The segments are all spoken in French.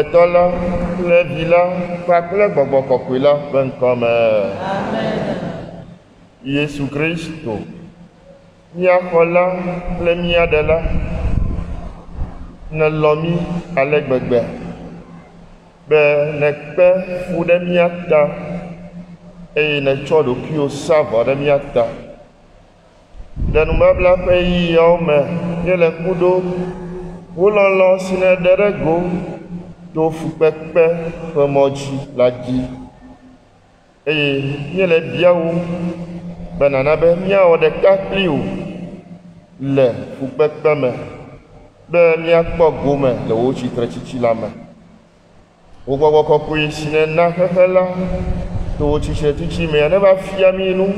les tola, les villas, pas que les bobo coquilla, ben comme Jésus Christ, mia kola, le mia de la, ne lomi avec bébé, ben ne pe fou de miata, et ne chodo kio savo de miata. De nous meubles à pays, mais il est coudo, ou l'on sine de rego, do fou pepe, pomoji, la di. Et il est bien où, ben on a bien mis de kakli ou, le fou pepe me, ben il a pas gomme, le haut chitre chichi la main. Ou quoi quoi pour y sine na là, do chichi chichi mais on va fiami nous.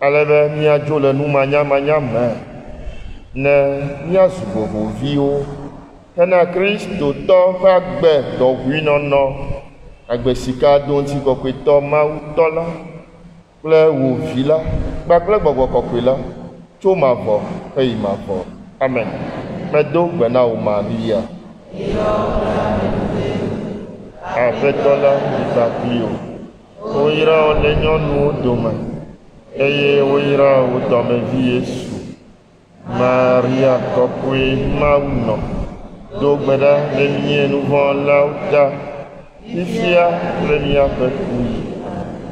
Alebe miadzo le nu manyamanya me ne miazuvovo viwo hena Kristo tɔ ƒe agbe dɔʋui nɔnɔ agbe sika do ŋuti kɔkɔetɔ Mawu tɔ la kple wo vi la kpakple gbɔgbɔ kɔkɔe la tso mavɔ heyi mavɔ amen. Medo gbe na wo Maria. Aƒetɔ la yiva kpli wo. Woyra wo le nyɔnuwo dome. Eye woyra wo dɔmevi Yesu. Maria kɔkɔe Mawu nɔ. Do gbe ɖa le mie nu vɔ̃ lawo ta. Fifia kple míaƒe kuyi.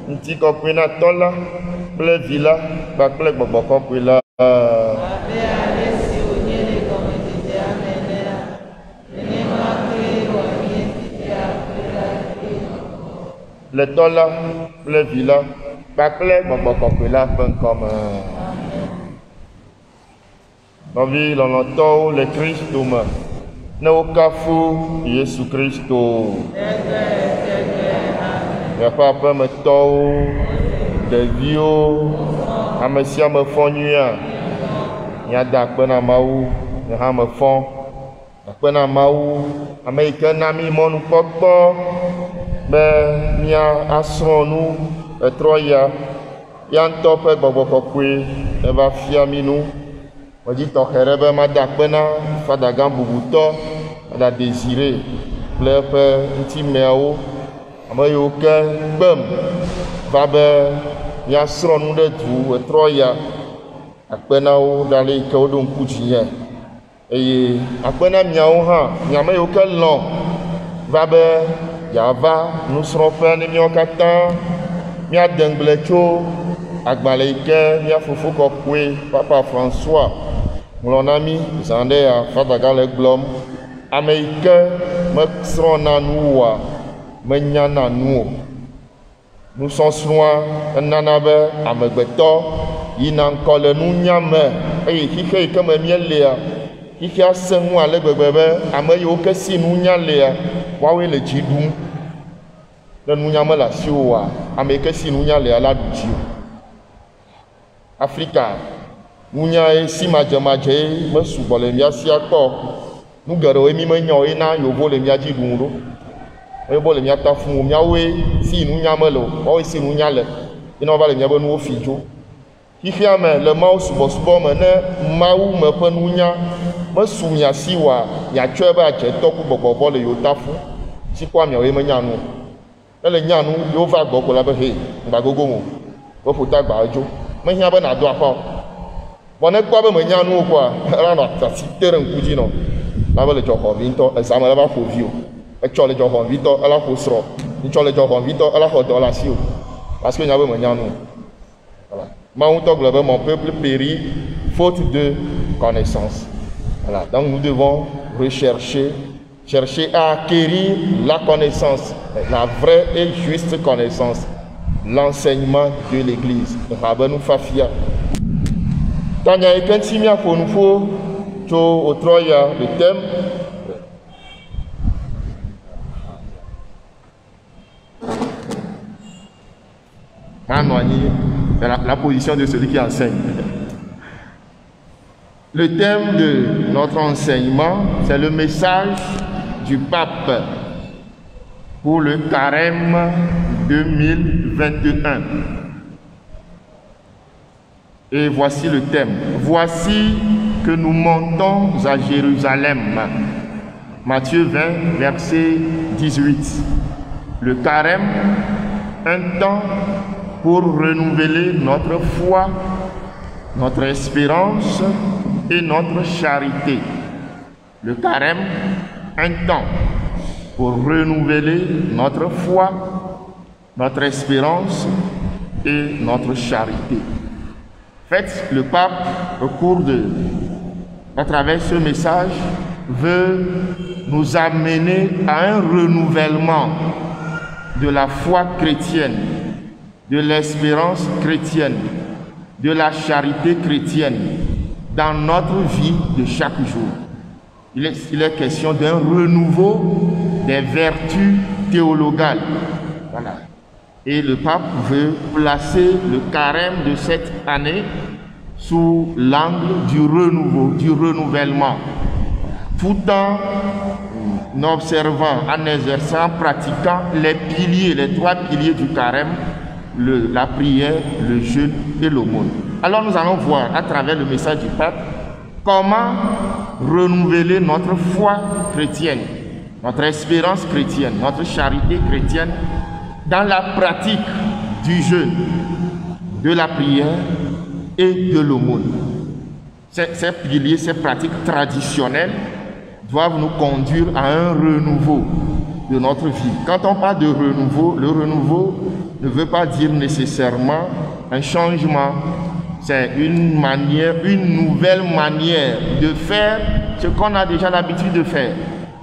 Ŋutikɔkɔe na tɔ la kple vi la kpakple gbɔgbɔ kɔkɔe la. Le tɔ la kple vi la kpakple gbɔgbɔ kɔkɔe la ƒe ŋkɔme. Nɔvi lɔlɔ̃tɔwo le Kristo me ne wokafu Yesu Kristo. Miaƒe aƒemetɔwo, ɖeviwo, ame sia ame fɔ nyuia, miada akpe na Mawu, nye hã me fɔ akpe na Mawu, ame yi ke na mi mɔnukpɔkpɔ be mia asrɔ̃ nu etrɔ ya ŋutɔ ƒe gbɔgbɔ kɔkɔe eva fia mi nu. Medzi tɔxɛ ɖe be mada akpe na fadagã bubutɔ Fada Désiré kple eƒe ŋutimeawo, ame yiwo ke gbem va be miasrɔ̃ nu ɖe du etrɔ ya. Akpe na wo ɖa le yi ke woɖo ŋku dzinye eye akpe na miawo hã, miame yiwo ke lɔ̃ va be yeava nusrɔ̃ƒe ne míawo katã míade ŋgble tso agbalẽ yi ke mía fofo kɔkɔe Papa François ŋlɔ na mí zã ɖe ya fadagã le gblɔm. Ame yi ke mesrɔ̃na nu oa, menyana nu o. Nusɔsrɔ̃a enana be amegbetɔ yina ŋkɔ le nunya me eye xixe yi ke me míelea, xixea sẽ ŋu ale gbegbe be ame yiwo ke si nunya lea, woawoe le dzi ɖum. Ne nunya mele asiwò oa, ame yi ke si nunya lea la ɖu dzi o. Afrika nunya ye si madzemadze ye mesugbɔ le mía sia kpɔ. Nu geɖewo mi menya o na yovo le mía dzi ɖum ɖo. Woyebo le mía ta fum o, míawoe si nunya mele o, woawoe si nunya le. Yina wova le míaƒe nuwo fi dzo. Xixea me le Mawu subɔsubɔ me ne Mawu me ƒe nunya mesu mia si oa, miatsɔe be adzetɔ ku gbɔgbɔbɔ le yewo ta fu. Si kpɔa miawoe menya nu o. Ne le nya nu, yewo va gbɔ ko la be he, ŋgbagogo mo, wo ƒo ta gba dzo. Mehiã be nàdo afɔ. Vɔ ne kpɔ be menya nu o kɔa, elanɔ asi te ɖe ŋku dzi nɔ. La be le dzɔxɔvi ŋutɔ, ezãme la va ƒo vi o. Etsɔ le dzɔxɔvitɔ, ela ƒo srɔ̃. Etsɔ le dzɔxɔvitɔ, ela xɔ dɔ le asi o. Parce que nya be menya nu o. Voilà. Mawu ŋutɔ gblɔ be mon peuple périt faute de connaissance. Voilà. Donc nous devons chercher à acquérir la connaissance, la vraie et juste connaissance, l'enseignement de l'Église. Rabenu Fafia. Tanya Ekensimia Fonufo, Cho Otroya, le thème. La position de celui qui enseigne. Le thème de notre enseignement, c'est le message du pape pour le carême 2021. Et voici le thème. Voici que nous montons à Jérusalem. Matthieu 20, verset 18. Le carême, un temps pour renouveler notre foi, notre espérance et notre charité. Le carême, un temps pour renouveler notre foi, notre espérance et notre charité. En fait, le pape, à travers ce message, veut nous amener à un renouvellement de la foi chrétienne, de l'espérance chrétienne, de la charité chrétienne dans notre vie de chaque jour. Il est question d'un renouveau des vertus théologales. Voilà. Et le pape veut placer le carême de cette année sous l'angle du renouveau, du renouvellement, tout en observant, en exerçant, en pratiquant les piliers, les 3 piliers du carême, la prière, le jeûne et l'aumône. Alors nous allons voir à travers le message du pape comment renouveler notre foi chrétienne, notre espérance chrétienne, notre charité chrétienne dans la pratique du jeûne, de la prière et de l'aumône. Ces piliers, ces pratiques traditionnelles doivent nous conduire à un renouveau de notre vie. Quand on parle de renouveau, le renouveau ne veut pas dire nécessairement un changement. C'est une nouvelle manière de faire ce qu'on a déjà l'habitude de faire.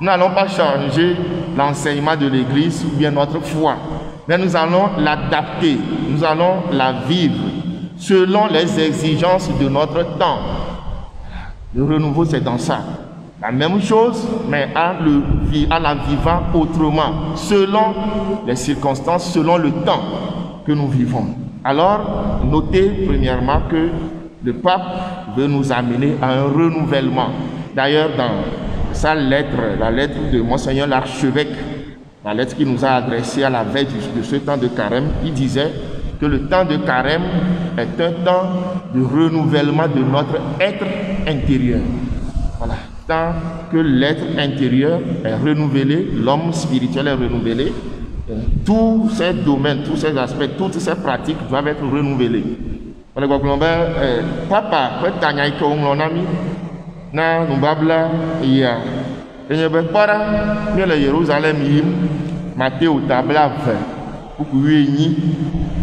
Nous n'allons pas changer l'enseignement de l'Église ou bien notre foi, mais nous allons l'adapter, nous allons la vivre selon les exigences de notre temps. Le renouveau, c'est dans ça. La même chose, mais en la vivant autrement, selon les circonstances, selon le temps que nous vivons. Alors, notez premièrement que le pape veut nous amener à un renouvellement. D'ailleurs, dans sa lettre, la lettre de Monseigneur l'archevêque, la lettre qu'il nous a adressée à la veille de ce temps de carême, il disait que le temps de carême est un temps de renouvellement de notre être intérieur. Voilà. Tant que l'être intérieur est renouvelé, l'homme spirituel est renouvelé, tous ces domaines, tous ces aspects, toutes ces pratiques doivent être renouvelés. Papa, tanya iko umlonami na nubabla ya enyebe para miele Yerusalem yim Matthieu tabla 20 ukuyenyi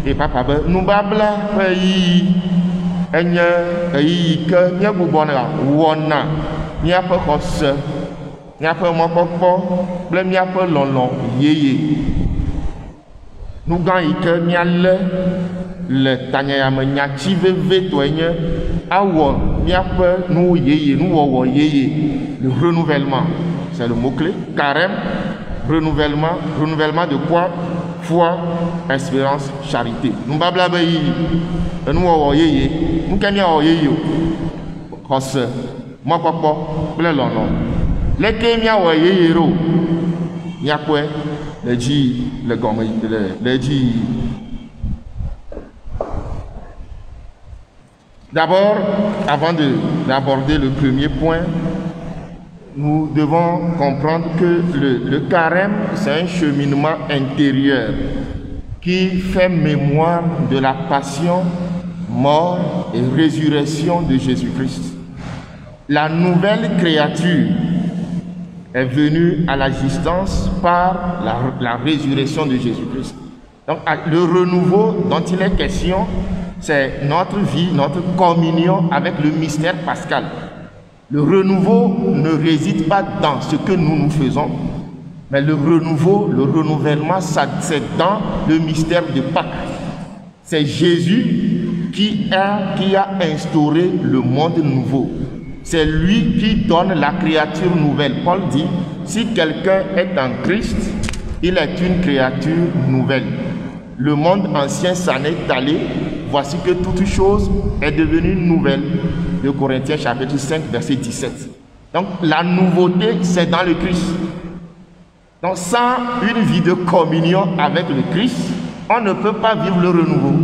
et papa be nubabla pe yi enye yi ke miagbubona wona miaƒe xɔse, miaƒe mɔkpɔkpɔ kple miaƒe lɔlɔ yeye. Nu gã yi ke míalé le tanyayame nyatsi vevetɔe nye awɔ miaƒe nu yeye, nuwɔwɔ yeye, le renouvellement. C'est le mot-clé. Carême, renouvellement. Renouvellement de quoi? Foi, espérance, charité. Nous babla be yi, nuwɔwɔ yeye, nu ke miawɔ yeye o, xɔse. Mɔkpɔkpɔ kple lɔlɔ leke miawɔ yeye ɖo miakpɔe le dzi le gɔme le dzi. D'abord, avant d'aborder le premier point, nous devons comprendre que le carême, c'est un cheminement intérieur qui fait mémoire de la passion, mort et résurrection de Jésus-Christ. La nouvelle créature est venue à l'existence par la résurrection de Jésus-Christ. Donc, le renouveau dont il est question, c'est notre vie, notre communion avec le mystère pascal. Le renouveau ne réside pas dans ce que nous faisons, mais le renouvellement, c'est dans le mystère de Pâques. C'est Jésus qui a instauré le monde nouveau. C'est lui qui donne la créature nouvelle. Paul dit, si quelqu'un est en Christ, il est une créature nouvelle. Le monde ancien s'en est allé, voici que toute chose est devenue nouvelle. 2 Corinthiens chapitre 5, verset 17. Donc la nouveauté, c'est dans le Christ. Donc sans une vie de communion avec le Christ, on ne peut pas vivre le renouveau.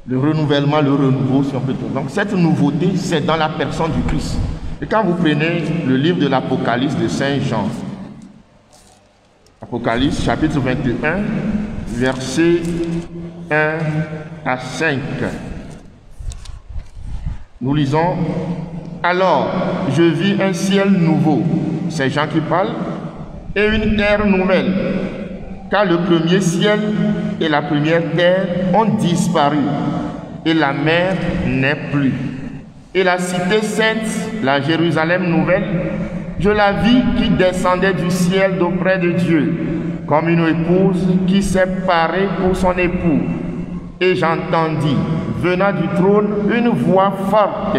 Le renouvellement, le renouveau, si on peut dire. Donc cette nouveauté, c'est dans la personne du Christ. Et quand vous prenez le livre de l'Apocalypse de Saint Jean, Apocalypse chapitre 21, versets 1 à 5, nous lisons: alors je vis un ciel nouveau, c'est Jean qui parle, et une terre nouvelle, car le premier ciel et la première terre ont disparu, et la mer n'est plus. Et la cité sainte, la Jérusalem nouvelle, je la vis qui descendait du ciel d'auprès de Dieu, comme une épouse qui s'est parée pour son époux. Et j'entendis, venant du trône, une voix forte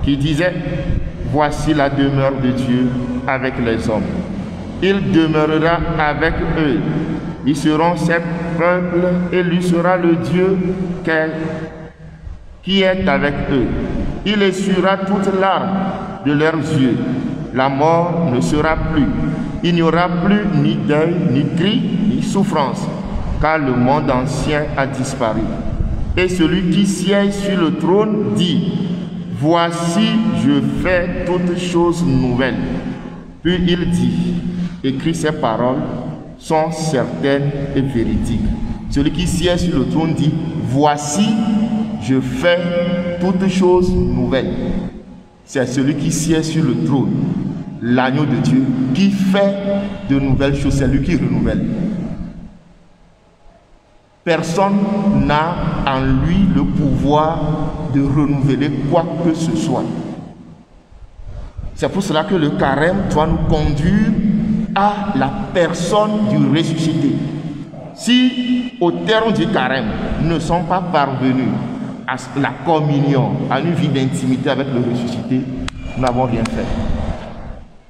qui disait: voici la demeure de Dieu avec les hommes. Il demeurera avec eux. Ils seront ses peuples et lui sera le Dieu qui est avec eux. Il essuiera toute larme de leurs yeux. La mort ne sera plus. Il n'y aura plus ni deuil, ni cri, ni souffrance, car le monde ancien a disparu. Et celui qui siège sur le trône dit: voici, je fais toutes choses nouvelles. Puis il dit: écris ces paroles sont certaines et véridiques. Celui qui siège sur le trône dit: voici, je fais toutes choses nouvelles. C'est celui qui siège sur le trône, l'agneau de Dieu, qui fait de nouvelles choses. C'est lui qui renouvelle. Personne n'a en lui le pouvoir de renouveler quoi que ce soit. C'est pour cela que le carême doit nous conduire à la personne du ressuscité. Si au terme du carême, nous ne sommes pas parvenus à la communion, à une vie d'intimité avec le ressuscité, nous n'avons rien fait.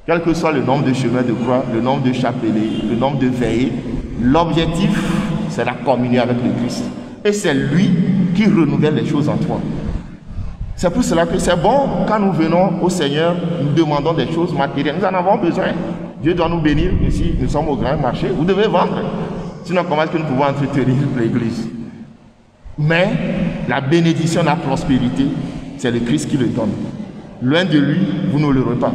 Quel que soit le nombre de chemins de croix, le nombre de chapelets, le nombre de veillées, l'objectif, c'est la communion avec le Christ. Et c'est lui qui renouvelle les choses en toi. C'est pour cela que c'est bon, quand nous venons au Seigneur, nous demandons des choses matérielles. Nous en avons besoin. Dieu doit nous bénir. Ici, nous sommes au grand marché. Vous devez vendre. Sinon, comment est-ce que nous pouvons entretenir l'église? Mais la bénédiction, la prospérité, c'est le Christ qui le donne. Loin de lui, vous ne l'aurez pas.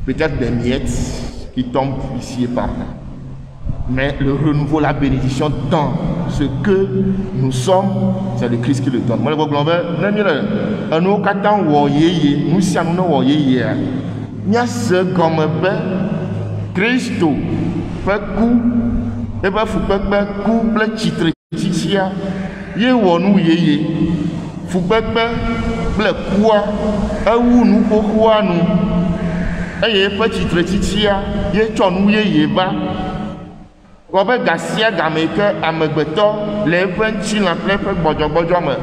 Peut-être des miettes qui tombent ici et par là. Mais le renouveau, la bénédiction dans ce que nous sommes, c'est le Christ qui le donne. Moi, Christo fait coup, et bien faut pas couple titre titia, ye wonu yeye, faut pas ble quoi, ou nous quoi nous, et pas titre titia, ye chonu yeye ba. Robert Garcia Gameke Amegbeto, les 20 la plein bojo me.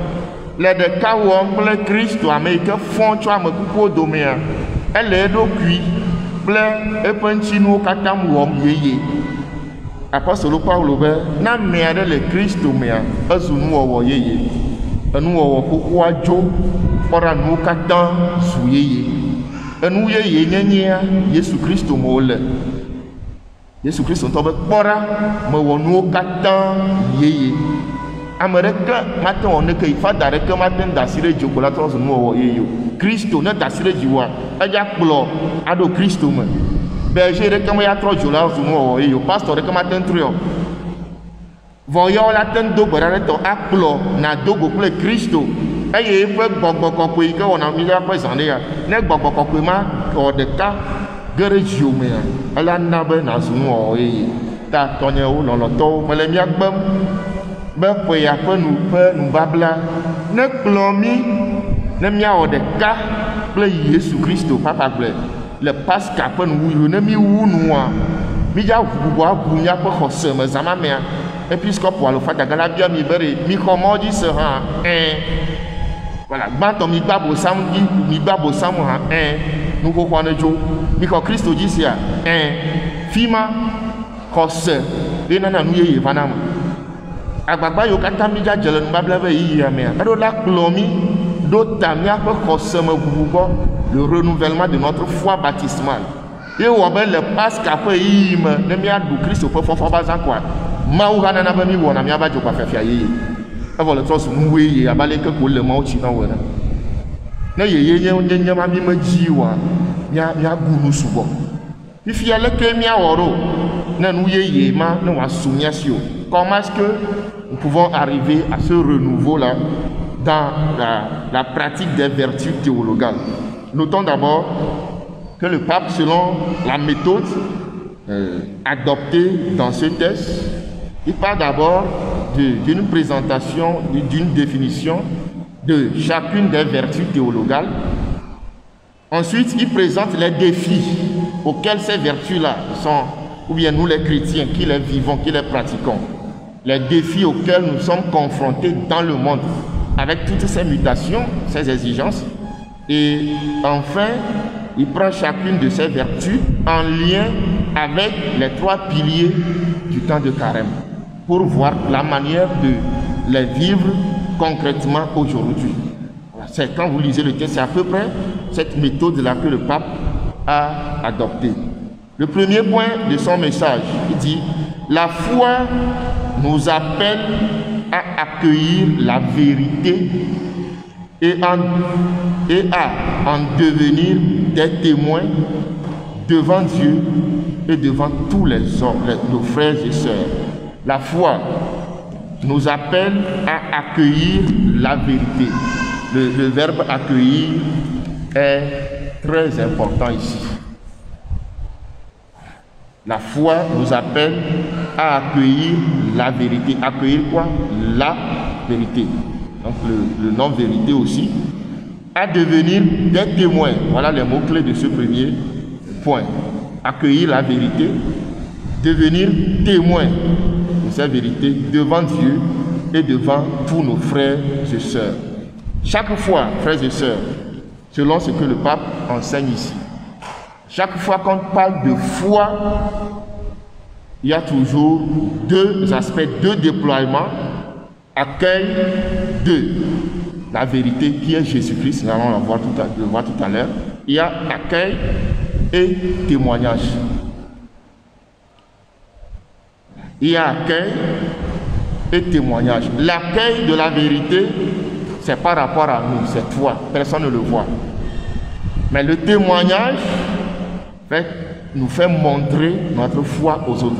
Les de Kawom, le Christ, Amérique, font tu as me couper doméa. Elle est do cuit, plein et penchino katam wom yeye. Apostole Paul Robert, n'a merde le Christ doméa, azunu wo yeye. Anu wo kokwa jo, ora nu katam su yeye. Anu yeye nyenya, Yesu Christ mole. Jésus Christ on tombe pora me wonuo katan yeye amereka matin on que il faut d'arrêter matin d'assurer jokola tros no wo yeyo Christo na d'assurer jiwa aja kplo ado Christo me berger rek ma ya tro jola no wo yeyo pasteur rek matin trio voyo la ten do gbara to akplo na dogo ple Christo eye pe gbogbo kokwe ke wona mi ya pe zande ya ne gbogbo kokwe ma ko de ka gere jiomea ala nabe na zuno oye ta tonye o loloto mele mi agbem be pe ya pe nu babla ne klomi ne mi o de ka ple Yesu Christo papa ple le pasca pe nu wu ne mi wu nu a mi ja wu abu nya pe khose me zama me episcope wa lo fata gala bia mi bere mi komoji se ha voilà gbanto mi gbabo samdi mi gbabo samu ha nous comprenons jo because Christ dit ça fima kose et nana nous yé vanam agbagba yo kata mi ja jele nu babla be yi ya me ado la plomi do tamia ko kose me bubugo le renouvellement de notre foi baptismale et wo be le pasque après yi me ne mi adu Christ au fofo bazan quoi ma ou kana na be mi wona mi abajo kwa fafia yi e vo le tros mu we yi abale ke ko le ma o chi na wona ne yeye nye ma mi me dzi wa mia gunu sugbɔ fifia leke mia wɔro ne nu yeye ma ne wa su mia si o. Comment est-ce que nous pouvons arriver à ce renouveau là dans la pratique des vertus théologales? Notons d'abord que le pape, selon la méthode adoptée dans ce texte, il part d'abord d'une présentation, d'une définition de chacune des vertus théologales. Ensuite, il présente les défis auxquels ces vertus-là sont, ou bien nous les chrétiens qui les vivons, qui les pratiquons, les défis auxquels nous sommes confrontés dans le monde, avec toutes ces mutations, ces exigences. Et enfin, il prend chacune de ces vertus en lien avec les 3 piliers du temps de carême, pour voir la manière de les vivre concrètement aujourd'hui. C'est quand vous lisez le texte, c'est à peu près cette méthode-là que le pape a adoptée. Le premier point de son message, il dit « La foi nous appelle à accueillir la vérité et à en devenir des témoins devant Dieu et devant tous les hommes, nos frères et sœurs. La foi nous appelle à accueillir la vérité. » Le verbe accueillir est très important ici. La foi nous appelle à accueillir la vérité. Accueillir quoi? La vérité. Donc le nom vérité aussi. À devenir des témoins. Voilà les mots-clés de ce premier point. Accueillir la vérité. Devenir témoin de cette vérité devant Dieu et devant tous nos frères et sœurs. Chaque fois, frères et sœurs, selon ce que le pape enseigne ici, chaque fois qu'on parle de foi, il y a toujours 2 aspects, 2 déploiements. Accueil de la vérité qui est Jésus-Christ, nous allons le voir tout à l'heure. Il y a accueil et témoignage. Il y a accueil et témoignage. L'accueil de la vérité, c'est par rapport à nous, c'est toi, personne ne le voit. Mais le témoignage nous fait montrer notre foi aux autres.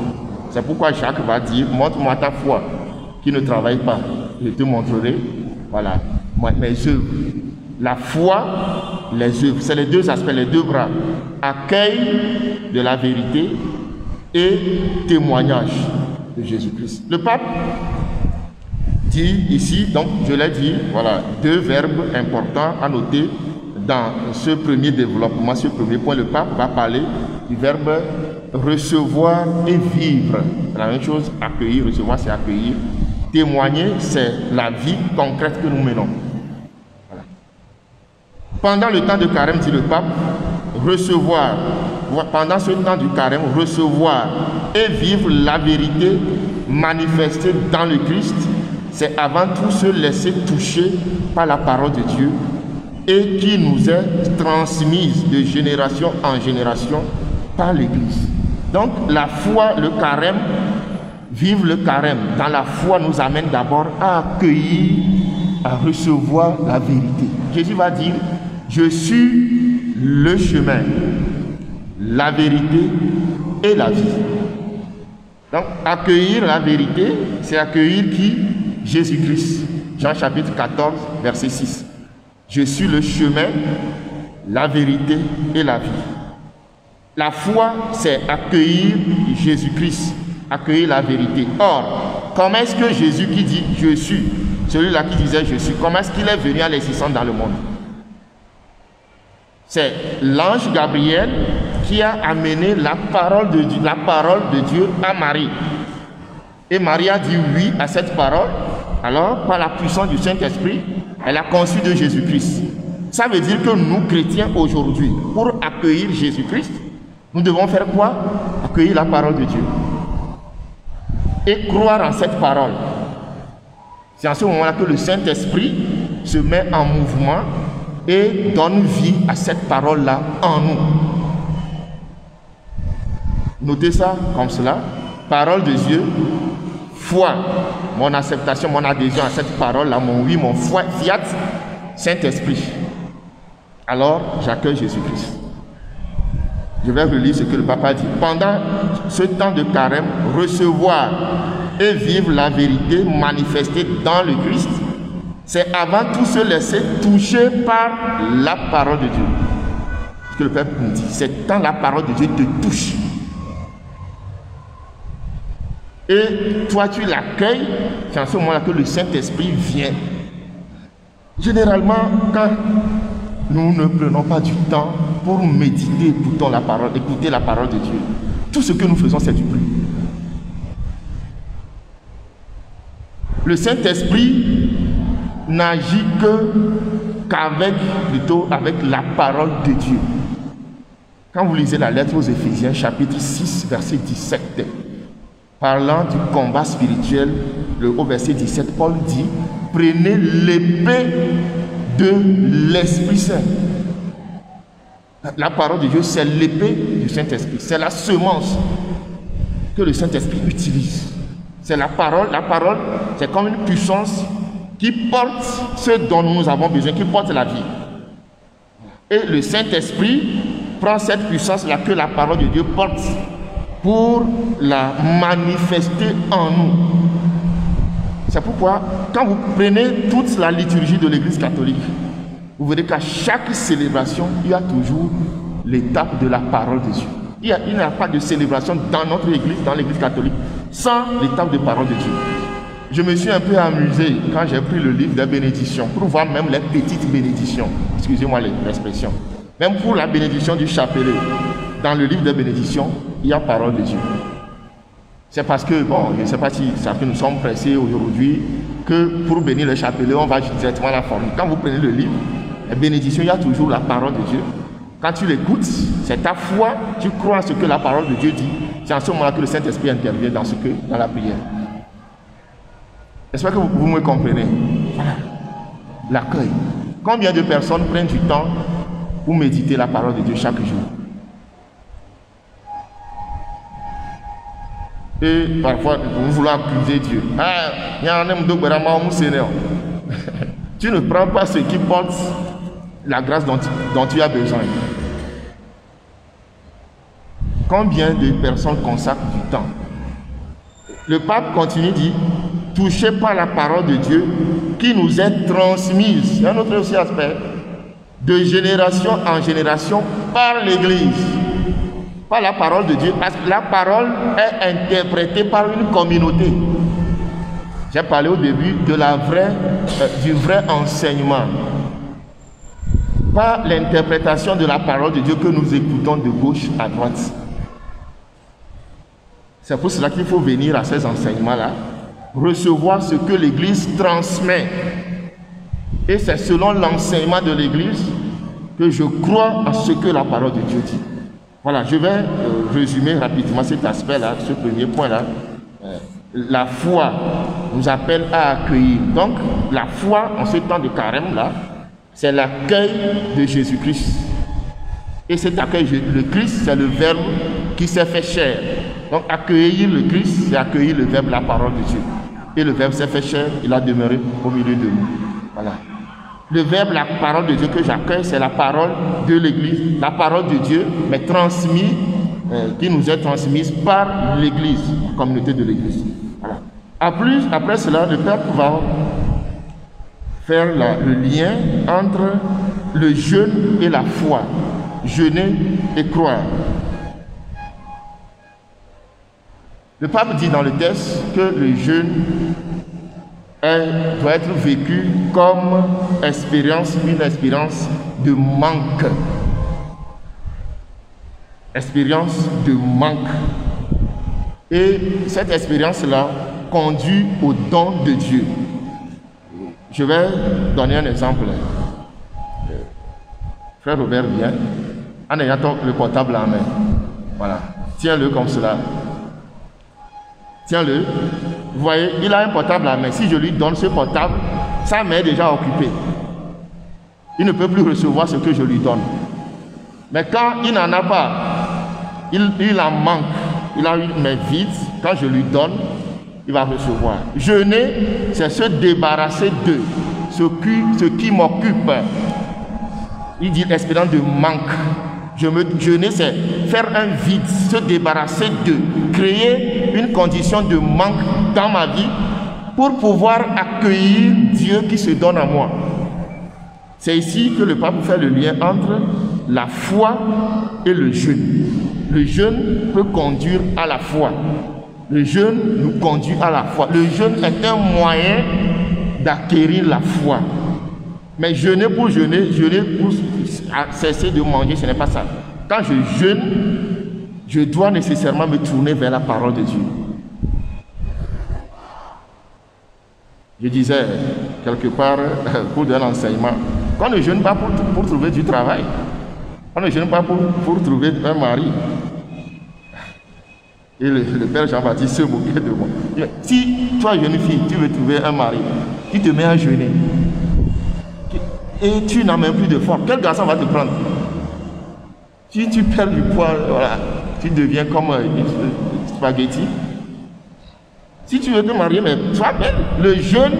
C'est pourquoi Jacques va dire, montre-moi ta foi qui ne travaille pas. Je te montrerai, voilà, mes œuvres. La foi, les œuvres, c'est les 2 aspects, les 2 bras. Accueil de la vérité et témoignage de Jésus-Christ. Le pape dit ici, donc je l'ai dit, voilà, 2 verbes importants à noter dans ce premier développement, ce premier point. Le pape va parler du verbe recevoir et vivre. C'est la même chose, accueillir, recevoir c'est accueillir. Témoigner, c'est la vie concrète que nous menons. Voilà. Pendant le temps de carême, dit le pape, recevoir, pendant ce temps du carême, recevoir et vivre la vérité manifestée dans le Christ, c'est avant tout se laisser toucher par la parole de Dieu et qui nous est transmise de génération en génération par l'Église. Donc la foi, le carême, vivre le carême dans la foi nous amène d'abord à accueillir, à recevoir la vérité. Jésus va dire, je suis le chemin, la vérité et la vie. Donc accueillir la vérité, c'est accueillir qui? Jésus-Christ. Jean chapitre 14, verset 6. Je suis le chemin, la vérité et la vie. La foi, c'est accueillir Jésus-Christ, accueillir la vérité. Or, comment est-ce que Jésus qui dit « je suis », celui-là qui disait « je suis », comment est-ce qu'il est venu à l'existence dans le monde? C'est l'ange Gabriel qui a amené la parole de Dieu à Marie. Et Marie a dit oui à cette parole. Alors, par la puissance du Saint-Esprit, elle a conçu de Jésus-Christ. Ça veut dire que nous, chrétiens, aujourd'hui, pour accueillir Jésus-Christ, nous devons faire quoi? Accueillir la parole de Dieu. Et croire en cette parole. C'est en ce moment-là que le Saint-Esprit se met en mouvement et donne vie à cette parole-là en nous. Notez ça comme cela. Parole de Dieu, foi, mon acceptation, mon adhésion à cette parole-là, mon oui, mon foi, fiat, Saint-Esprit. alors j'accueille Jésus-Christ. Je vais relire ce que le papa dit. Pendant ce temps de carême, recevoir et vivre la vérité manifestée dans le Christ, c'est avant tout se laisser toucher par la parole de Dieu. Ce que le peuple nous dit, c'est quand la parole de Dieu te touche. Et toi, tu l'accueilles, c'est en ce moment-là que le Saint-Esprit vient. Généralement, quand nous ne prenons pas du temps pour méditer, écouter la parole de Dieu, tout ce que nous faisons, c'est du bruit. Le Saint-Esprit n'agit qu'avec la parole de Dieu. Quand vous lisez la lettre aux Éphésiens, chapitre 6, verset 17, parlant du combat spirituel, au verset 17, Paul dit, prenez l'épée de l'Esprit Saint. La parole de Dieu, c'est l'épée du Saint-Esprit. C'est la semence que le Saint-Esprit utilise. C'est la parole. La parole, c'est comme une puissance qui porte ce dont nous avons besoin, qui porte la vie. Et le Saint-Esprit prend cette puissance-là que la parole de Dieu porte pour la manifester en nous. C'est pourquoi, quand vous prenez toute la liturgie de l'Église catholique, vous verrez qu'à chaque célébration, il y a toujours l'étape de la parole de Dieu. Il n'y a pas de célébration dans notre Église, dans l'Église catholique, sans l'étape de parole de Dieu. Je me suis un peu amusé quand j'ai pris le livre des bénédictions, pour voir même les petites bénédictions. Excusez-moi l'expression. Même pour la bénédiction du chapelet, dans le livre des bénédictions, il y a parole de Dieu. C'est parce que, bon, je ne sais pas si ça fait, nous sommes pressés aujourd'hui, que pour bénir le chapelet, on va directement à la formule. Quand vous prenez le livre, la bénédiction, il y a toujours la parole de Dieu. Quand tu l'écoutes, c'est ta foi, tu crois à ce que la parole de Dieu dit. C'est en ce moment-là que le Saint-Esprit intervient dans la prière. J'espère que vous me comprenez. Voilà. L'accueil. Combien de personnes prennent du temps pour méditer la parole de Dieu chaque jour? Et parfois, vous voulez accuser Dieu. Tu ne prends pas ce qui porte la grâce dont tu as besoin. Combien de personnes consacrent du temps? Le pape continue, dit, touché par la parole de Dieu qui nous est transmise, c'est un autre aussi aspect, de génération en génération par l'Église. Pas la parole de Dieu, parce que la parole est interprétée par une communauté. J'ai parlé au début de du vrai enseignement. Pas l'interprétation de la parole de Dieu que nous écoutons de gauche à droite. C'est pour cela qu'il faut venir à ces enseignements-là, recevoir ce que l'Église transmet. Et c'est selon l'enseignement de l'Église que je crois à ce que la parole de Dieu dit. Voilà, je vais résumer rapidement cet aspect-là, ce premier point-là. La foi nous appelle à accueillir. Donc, la foi, en ce temps de carême-là, c'est l'accueil de Jésus-Christ. Et cet accueil, le Christ, c'est le Verbe qui s'est fait chair. Donc, accueillir le Christ, c'est accueillir le Verbe, la parole de Dieu. Et le Verbe s'est fait chair, il a demeuré au milieu de nous. Voilà. Le Verbe, la parole de Dieu que j'accueille, c'est la parole de l'Église. La parole de Dieu, mais transmise, qui nous est transmise par l'Église, la communauté de l'Église. Voilà. Après cela, le Père va faire le lien entre le jeûne et la foi. Jeûner et croire. Le pape dit dans le texte que le jeûne doit être vécu comme une expérience de manque. Expérience de manque. Et cette expérience-là conduit au don de Dieu. Je vais donner un exemple. Frère Robert vient en ayant le portable en main. Voilà. Tiens-le comme cela. Tiens-le. Vous voyez, il a un portable en main. Si je lui donne ce portable, sa main est déjà occupée. Il ne peut plus recevoir ce que je lui donne. Mais quand il n'en a pas, il en manque. Il a une main vide. Quand je lui donne, il va recevoir. Jeûner, c'est se débarrasser de ce qui m'occupe. Il dit expérience de manque. Jeûner, c'est faire un vide, se débarrasser de, créer une condition de manque dans ma vie pour pouvoir accueillir Dieu qui se donne à moi. C'est ici que le pape fait le lien entre la foi et le jeûne. Le jeûne peut conduire à la foi. Le jeûne nous conduit à la foi. Le jeûne est un moyen d'acquérir la foi. Mais jeûner pour cesser de manger, ce n'est pas ça. Quand je jeûne, je dois nécessairement me tourner vers la parole de Dieu. Je disais quelque part pour donner un enseignement, qu'on ne jeûne pas pour trouver du travail, on ne jeûne pas pour trouver un mari. Et le père Jean-Baptiste se moquait de moi. Si toi, jeune fille, tu veux trouver un mari, tu te mets à jeûner et tu n'as même plus de force, quel garçon va te prendre? Si tu perds du poids, voilà, tu deviens comme spaghetti. Si tu veux te marier, mais sois belle. Le jeûne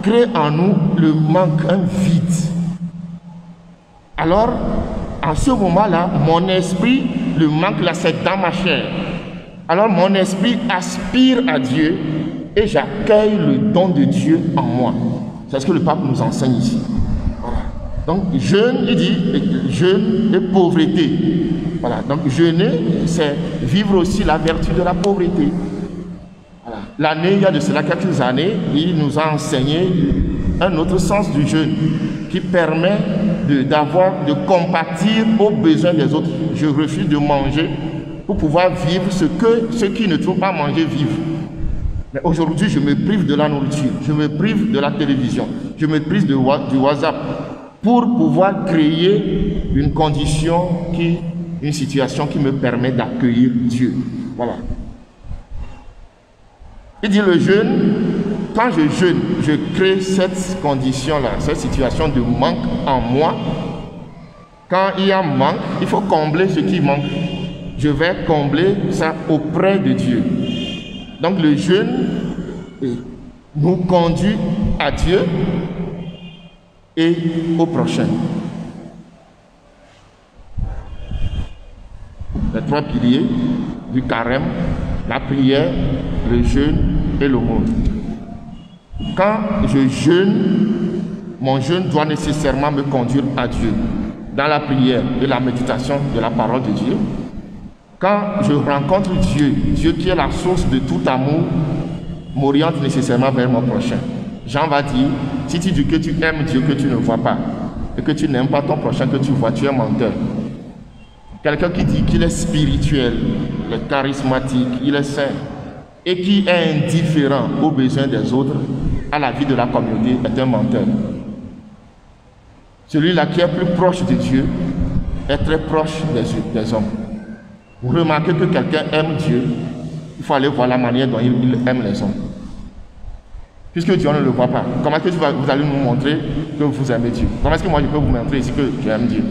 crée en nous le manque, un vide. Alors, en ce moment-là, mon esprit, le manque là, c'est dans ma chair. Alors, mon esprit aspire à Dieu et j'accueille le don de Dieu en moi. C'est ce que le pape nous enseigne ici. Voilà. Donc, jeûne, il dit, jeûne et pauvreté. Voilà. Donc, jeûner, c'est vivre aussi la vertu de la pauvreté. Voilà. L'année, il y a de cela quelques années, il nous a enseigné un autre sens du jeûne qui permet de compatir aux besoins des autres. Je refuse de manger pour pouvoir vivre ce que ceux qui ne trouvent pas manger vivent. Mais aujourd'hui, je me prive de la nourriture, je me prive de la télévision, je me prive du WhatsApp pour pouvoir créer une condition, une situation qui me permet d'accueillir Dieu. Voilà. Il dit le jeûne, quand je jeûne, je crée cette condition-là, cette situation de manque en moi. Quand il y a manque, il faut combler ce qui manque. Je vais combler ça auprès de Dieu. Donc le jeûne nous conduit à Dieu et au prochain. Les trois piliers du carême, la prière, le jeûne et l'aumône. Quand je jeûne, mon jeûne doit nécessairement me conduire à Dieu. Dans la prière et la méditation de la parole de Dieu, quand je rencontre Dieu, Dieu qui est la source de tout amour, m'oriente nécessairement vers mon prochain. Jean va dire, si tu dis que tu aimes Dieu que tu ne vois pas, et que tu n'aimes pas ton prochain que tu vois, tu es menteur. Quelqu'un qui dit qu'il est spirituel, il est charismatique, il est saint, et qui est indifférent aux besoins des autres, à la vie de la communauté, est un menteur. Celui-là qui est plus proche de Dieu est très proche des hommes. Vous remarquez que quelqu'un aime Dieu, il faut aller voir la manière dont il aime les hommes. Puisque Dieu ne le voit pas, comment est-ce que vous allez nous montrer que vous aimez Dieu? Comment est-ce que moi je peux vous montrer ici que j'aime Dieu?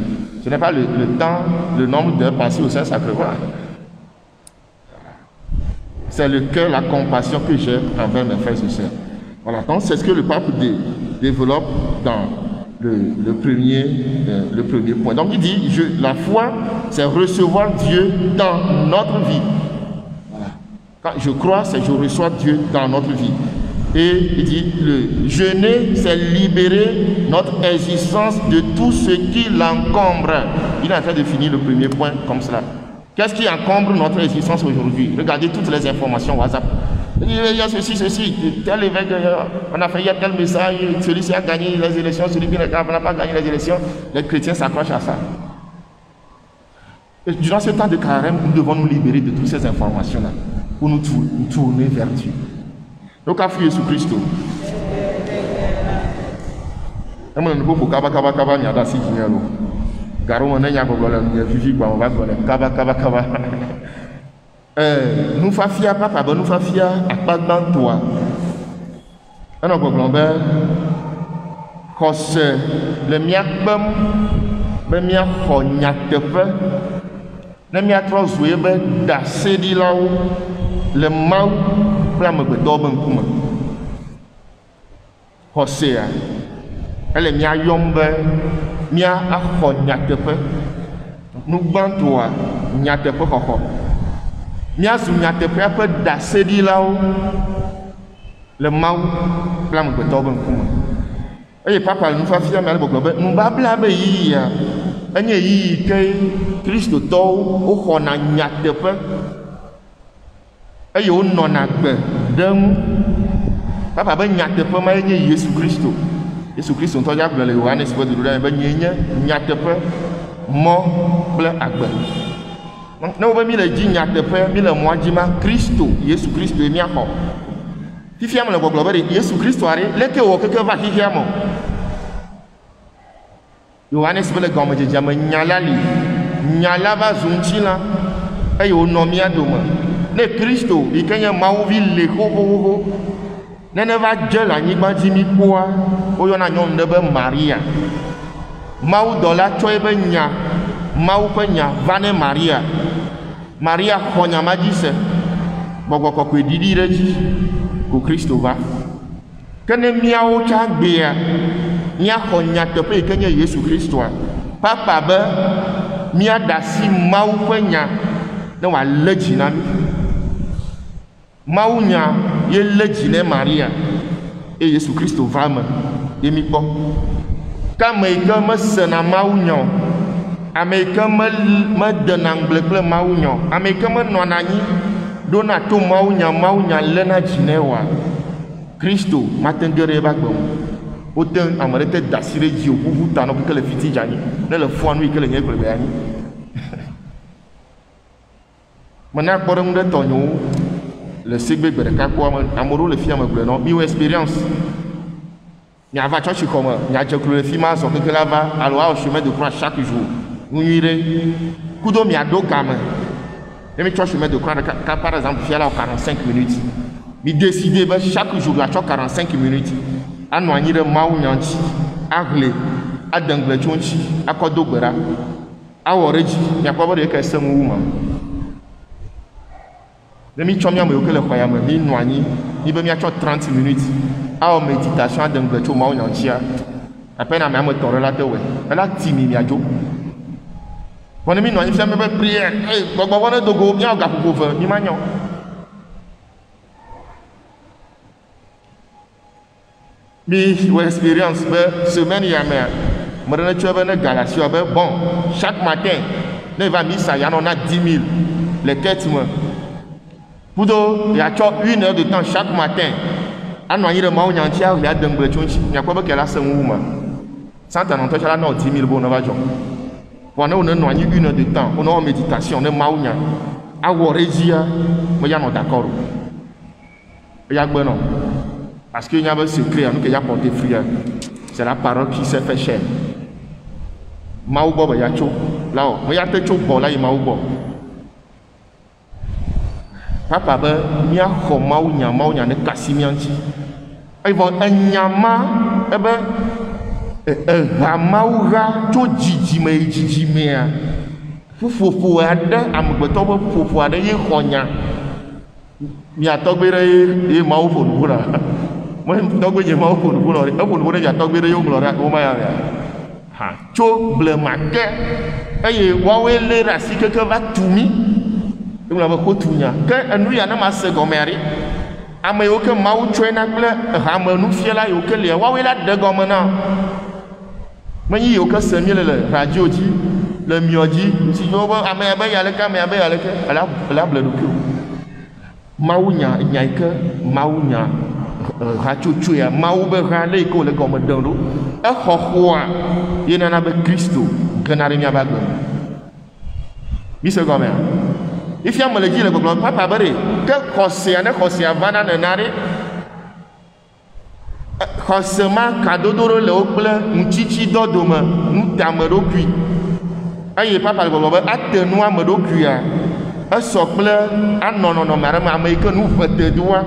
Ce n'est pas le temps, le nombre d'heures passées au Saint-Sacrement. C'est le cœur, la compassion que j'ai envers mes frères et sœurs. Voilà, donc c'est ce que le pape développe dans le premier point. Donc il dit, la foi, c'est recevoir Dieu dans notre vie. Voilà. Quand je crois, c'est je reçois Dieu dans notre vie. Et il dit, le jeûner, c'est libérer notre existence de tout ce qui l'encombre. Il est en train de finir le premier point comme cela. Qu'est-ce qui encombre notre existence aujourd'hui? Regardez toutes les informations WhatsApp. Il y a ceci, tel évêque, on a fait, il y a tel message, celui-ci a gagné les élections, celui qui n'a pas gagné les élections. Les chrétiens s'accrochent à ça. Et durant ce temps de carême, nous devons nous libérer de toutes ces informations-là pour nous tourner vers Dieu. Donc, à fouiller sous Christ. Et moi, je ne peux pas kaba nyada si kinyelo. Garo on enya gogola nya vivi kwa on va kaba. Nous fafia papa, nous fafia akpagban toi. Ana goglombe kose le miakbam be mia xɔ nyateƒe ne miatrɔ zu ebe daseɖilawo le Mawu kple amegbetɔwo be ŋkume. Xɔsea ele mia yɔm be mia axɔ nyateƒe nugbãtɔa nyateƒe xɔxɔ miazu nyateƒea ƒe ɖaseɖilawo le Mawu kple amegbetɔwo be ŋkume eye papa le nufiafia mea le gbɔgblɔ be nubabla be yiyia enye yiyi ke kristotɔwo woxɔna nyateƒe eye wonɔna gbe ɖe ŋu papa be nyateƒe ma nye Yesu Kristo ŋutɔ dza gblɔ le Yohanes ƒe ɖoɖoɖa be nye nyateƒe mɔ kple agbe ne wo be mi le dzi nyateƒe mi le mɔa dzi ma Kristo Yesu Kristo ye miaxɔ fifia me le gbɔgblɔ be Yesu Kristo aɖe leke wɔ keke va xixia me Yohanes be le gɔmedzedzea me nya la li nya la va zu ŋutilã eye wònɔ mía dome ne Kristo yi ke nye Mawuvi le xoxoxoxo nene va dze le anyigba dzi mi kpɔa woyɔna nyɔnu ɖe be Maria Mawudɔla tsɔ ebe nya Mawu ƒe nya va ne Maria Maria xɔ nya ma dzi se Gbɔgbɔ Kɔkɔe ɖiɖi ɖe dzi ko Kristo va ke ne míawo tsa gbea míaxɔ nyateƒe yi ke nye Yesu Kristoa papa be míaɖe asi Mawu ƒe nya ne wòalé dzi na mí Mawu nya ye lé dzi ne Maria eye Yesu Kristo va me ye mi kpɔ ke ame yi ke mesena Mawu nya o ame yi ke medena ŋgble kple Mawu nya o ame yi ke menɔna anyi ɖona to Mawu nya léna dzi nɛ oa Kristo mate ŋu ge ɖe ebe agbe me wote ame ɖe te da asi ɖe dzi o ʋuʋu ta nɔ keke le fiti dza anyi ne le fua nu yi ke le nye gblebe anyi mena kpɔ ɖe ŋu ɖe tɔnyewo le segbe gbe ɖeka kpɔ ame ɖewo le fi ame gblɔ nɔ miwo experience miava tsɔtsi xɔ me miadze klo le fi ma zɔ keke la va alo awɔ chemin de croix chaque jour nu nyui ɖe kudo miaɖo game ne mi tsɔ chemin de croix ɖeka par exemple fia la 45 minutes mi décider be chaque jour atsɔ 45 minutes anɔ anyi ɖe Mawu nya ŋuti ahle ade ŋgble tso ŋuti akɔ do gbe ɖa awɔ ɖe dzi miakpɔ be ɖeke se ŋu wu ma ne mi tsɔ miame yiwo ke le xɔ ya me mi nɔ anyi mi be miatsɔ 30 minutes awɔ méditation ade ŋgble tso Mawu nya ŋutia aƒe na ame ame tɔ̃ ɖe la te wɔe ela ti mi miadzo vɔ ne mi nɔ anyi fia mi be prière gbɔgbɔ vɔ ne dogo miawɔ gaƒoƒo ve mi ma nyɔ mi wɔ expérience be semaine ya mea me ɖe ne tsɔe be ne Galatio be bon chaque matin ne va misa ya nɔ na 10 000 le quête me kudo yatsɔ 1 heure de temps chaque matin anɔ anyi ɖe Mawu nya ŋuti ahle ade ŋgble tso ŋuti miakpɔ be ke la se ŋu wu ma santanɔtɔ tsɛ la nɔ 10 000 be wòne va dzɔ vɔ ne wòne nɔ anyi 1 heure de temps wòne wɔ méditation ne Mawu nya awɔ ɖe dzia me ya nɔ d'accord o eya gbe nɔ parce que il y a un secret nous que y a porté frère c'est la parole qui s'est fait chair Mawu bo ya tso là o me ya te tso bo la yi Mawu bo papa be mia xɔ Mawu nya ne kasi mia ŋuti evɔ enyama ebe ha Mawu ha tso dzidzime yi dzidzimea ƒuƒoƒo aɖe amegbetɔ be ƒuƒoƒo aɖe ye xɔ nya miatɔgbe ɖe ye Mawu ƒo nuƒo la tɔgbe dze Mawu ƒo nuƒo nɔ eƒo nuƒo ɖe dza tɔgbe ɖe yewo ŋlɔ ɖe woma ya ha tso blema ke eye woawoe lé ɖe asi keke va tu mi eŋlɔ be ko tu nya ke enu ya ne ma se gɔmea ɖi ame yiwo ke Mawu tsɔe na kple hame nufiala yiwo ke lia woawoe la ɖe gɔme na menyi yiwo ke se mi le radio dzi le miɔ dzi si wo be ame ya be ya leke ame ya be ya leke ela ble ɖokui Mawu nya yi ke Mawu nya hatsotso ya Mawu be ha le yi ke wòle gɔme ɖem ɖo exɔxɔa ye nana be Kristo gena ɖe miabe agbe me mi se gɔmea ifia me le dzi le gbɔgblɔ papa be ɖe ke xɔsea ne xɔsea va na nena ɖe xɔse ma kadodo ɖe le wo kple ŋutsitsidɔ dome nutame ɖokui eye papa le gbɔgblɔ be ate nu ame ɖokuia esɔ kple anɔ nɔnɔme aɖe me ame yi ke nu ʋe te doa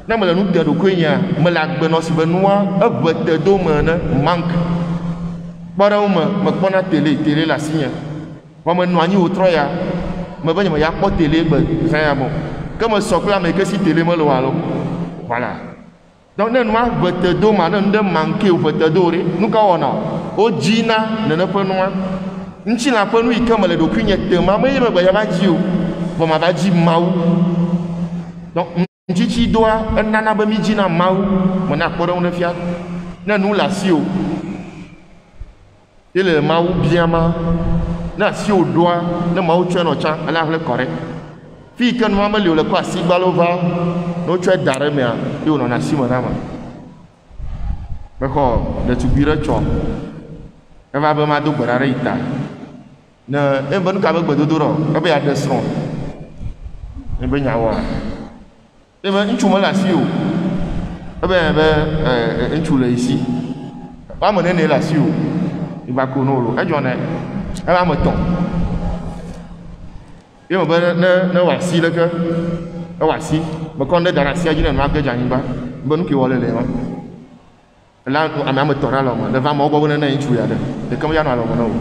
ne mele nu te ɖokui nya mele agbenɔ si be nua eʋe te do me ne manque kpɔ ɖe wo me mekpɔna tele le asi nye vɔ menɔ anyi wòtrɔ ya me be nye me ya kpɔ tele gbe zã ya mo ke me sɔ kple ame yi ke si tele mele o alo voilà Donc ne noa vete do ma ne nde manqué ou vete do re nu ka wona o jina ne ne pe noa nchi na pe nu ike me le do kwinye te ma me me ya ba ji o bo ma ba ji mawu donc nchi doa enana be mi jina mawu mo na kporo ne fia ne nu la si o ele mawu biama na si o doa ne mawu twa no cha ala le correct fi ke no ma le ko asi gbalova no twa dare me a e no na si mo na ma beko de tubire cho e va be ma do gbara re ita na e be nu ka be gbedodo ro e be ya de sron e be nyawo e be nchu mo la si o e be nchu le isi ba mo ne la si o e ba ko no ro e jo ne e ba mo ton e mo be ne wa si le ke e wa si me kon de dara si ajine no ga janyi ba be nu ki wole le ma là à même temps là moi devant moi on est une chouïa de comme il y a dans le monde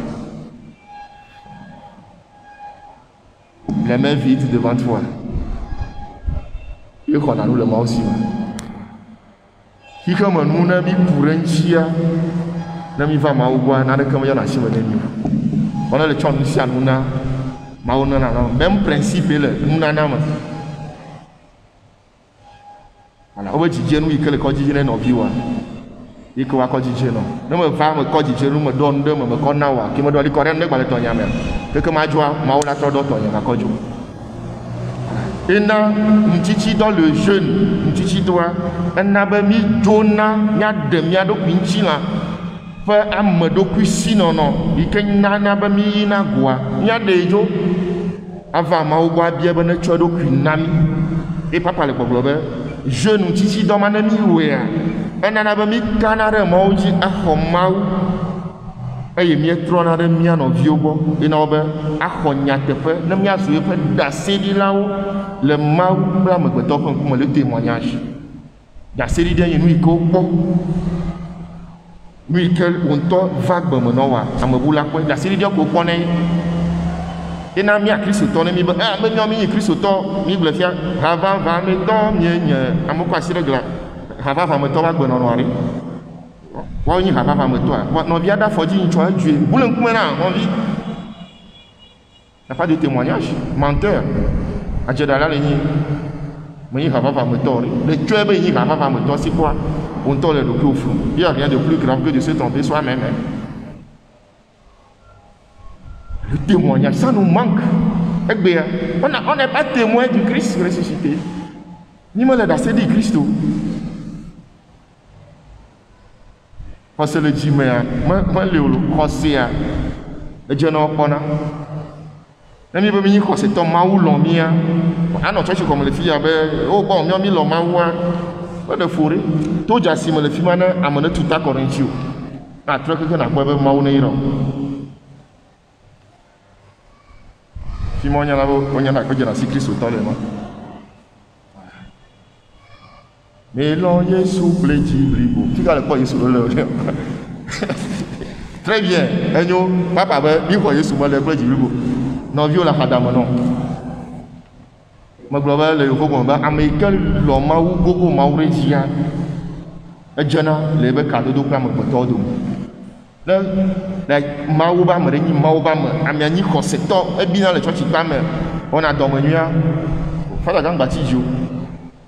les mains vides devant toi il qu'on a nous le mot aussi qui comme nous n'a mis pour un chia n'a mis va ma ou quoi n'a de comme il y a dans chez moi on a le chant ici à nous na ma on a même principe là nous na na voilà on va dire nous il que le code dit non vivre iko wa ko jije no no me va me ko jije no me don de me ko na wa ki me do li ko ren de gba le to nya me ke ma joa ma o la to do to nya ko jo ina mchichi dans le jeûne mchichi doa na ba mi jona nya de mi ado kwinchi la fa am do kwisi no no ike na ba mi na gwa nya de jo ava ma o gwa bia ba na cho do kwinami e papa le gbogbo be jeûne mchichi dans ma na mi we a enana be mi kana re mo ji ahomawu eye mi trona re mi ano viobo ina obe ahonya tefe ne mi asu efe da sedi lawo le mawu bla me gbeto kan kuma le témoignage da sedi de yenu iko gbo mi kel onto vague me no wa amebula ko da sedi de ko pone ina mi a Kristo to ne mi be me mi Kristo to mi ble fia avant va me do nye amoko asire gla hava va me to ba gbe no no ari wa yin hava va me to a no via da foji yin cho adue bulen kuma na on vit n'a pas de témoignage menteur a jeda la ni me yin hava va me to le tue be yin hava va me to c'est quoi on to le do au flou il y a rien de plus grave que de se tromper soi-même le témoignage ça nous manque on n'est pas témoin du Christ ressuscité ni me le da c'est dit Christ parce que le dit mais moi le croisé et je n'en connais pas mais bien quoi c'est ton maou l'omia ah non toi tu comme les filles avec oh bon mi lo mawa pas de forêt to jasi me le fi mana amana tout à corintio ah trop que na quoi be maou ne iro fi mo nya la bo onya na ko jena si Christ to le ma mais l'on y souple jibribo tu gardes pas Yesu le très bien enyo papa ba bi ko Yesu mo le ko jibribo no vi o la hada mo no mo global le ko ko ba american lo ma wu gogo ma wu regia e jana le be ka do kwa mo to do le ma wu ba mo re ni ma wu ba mo amia ni ko se to e bi na le church ba me on a do mo nya fa da ngba ti jo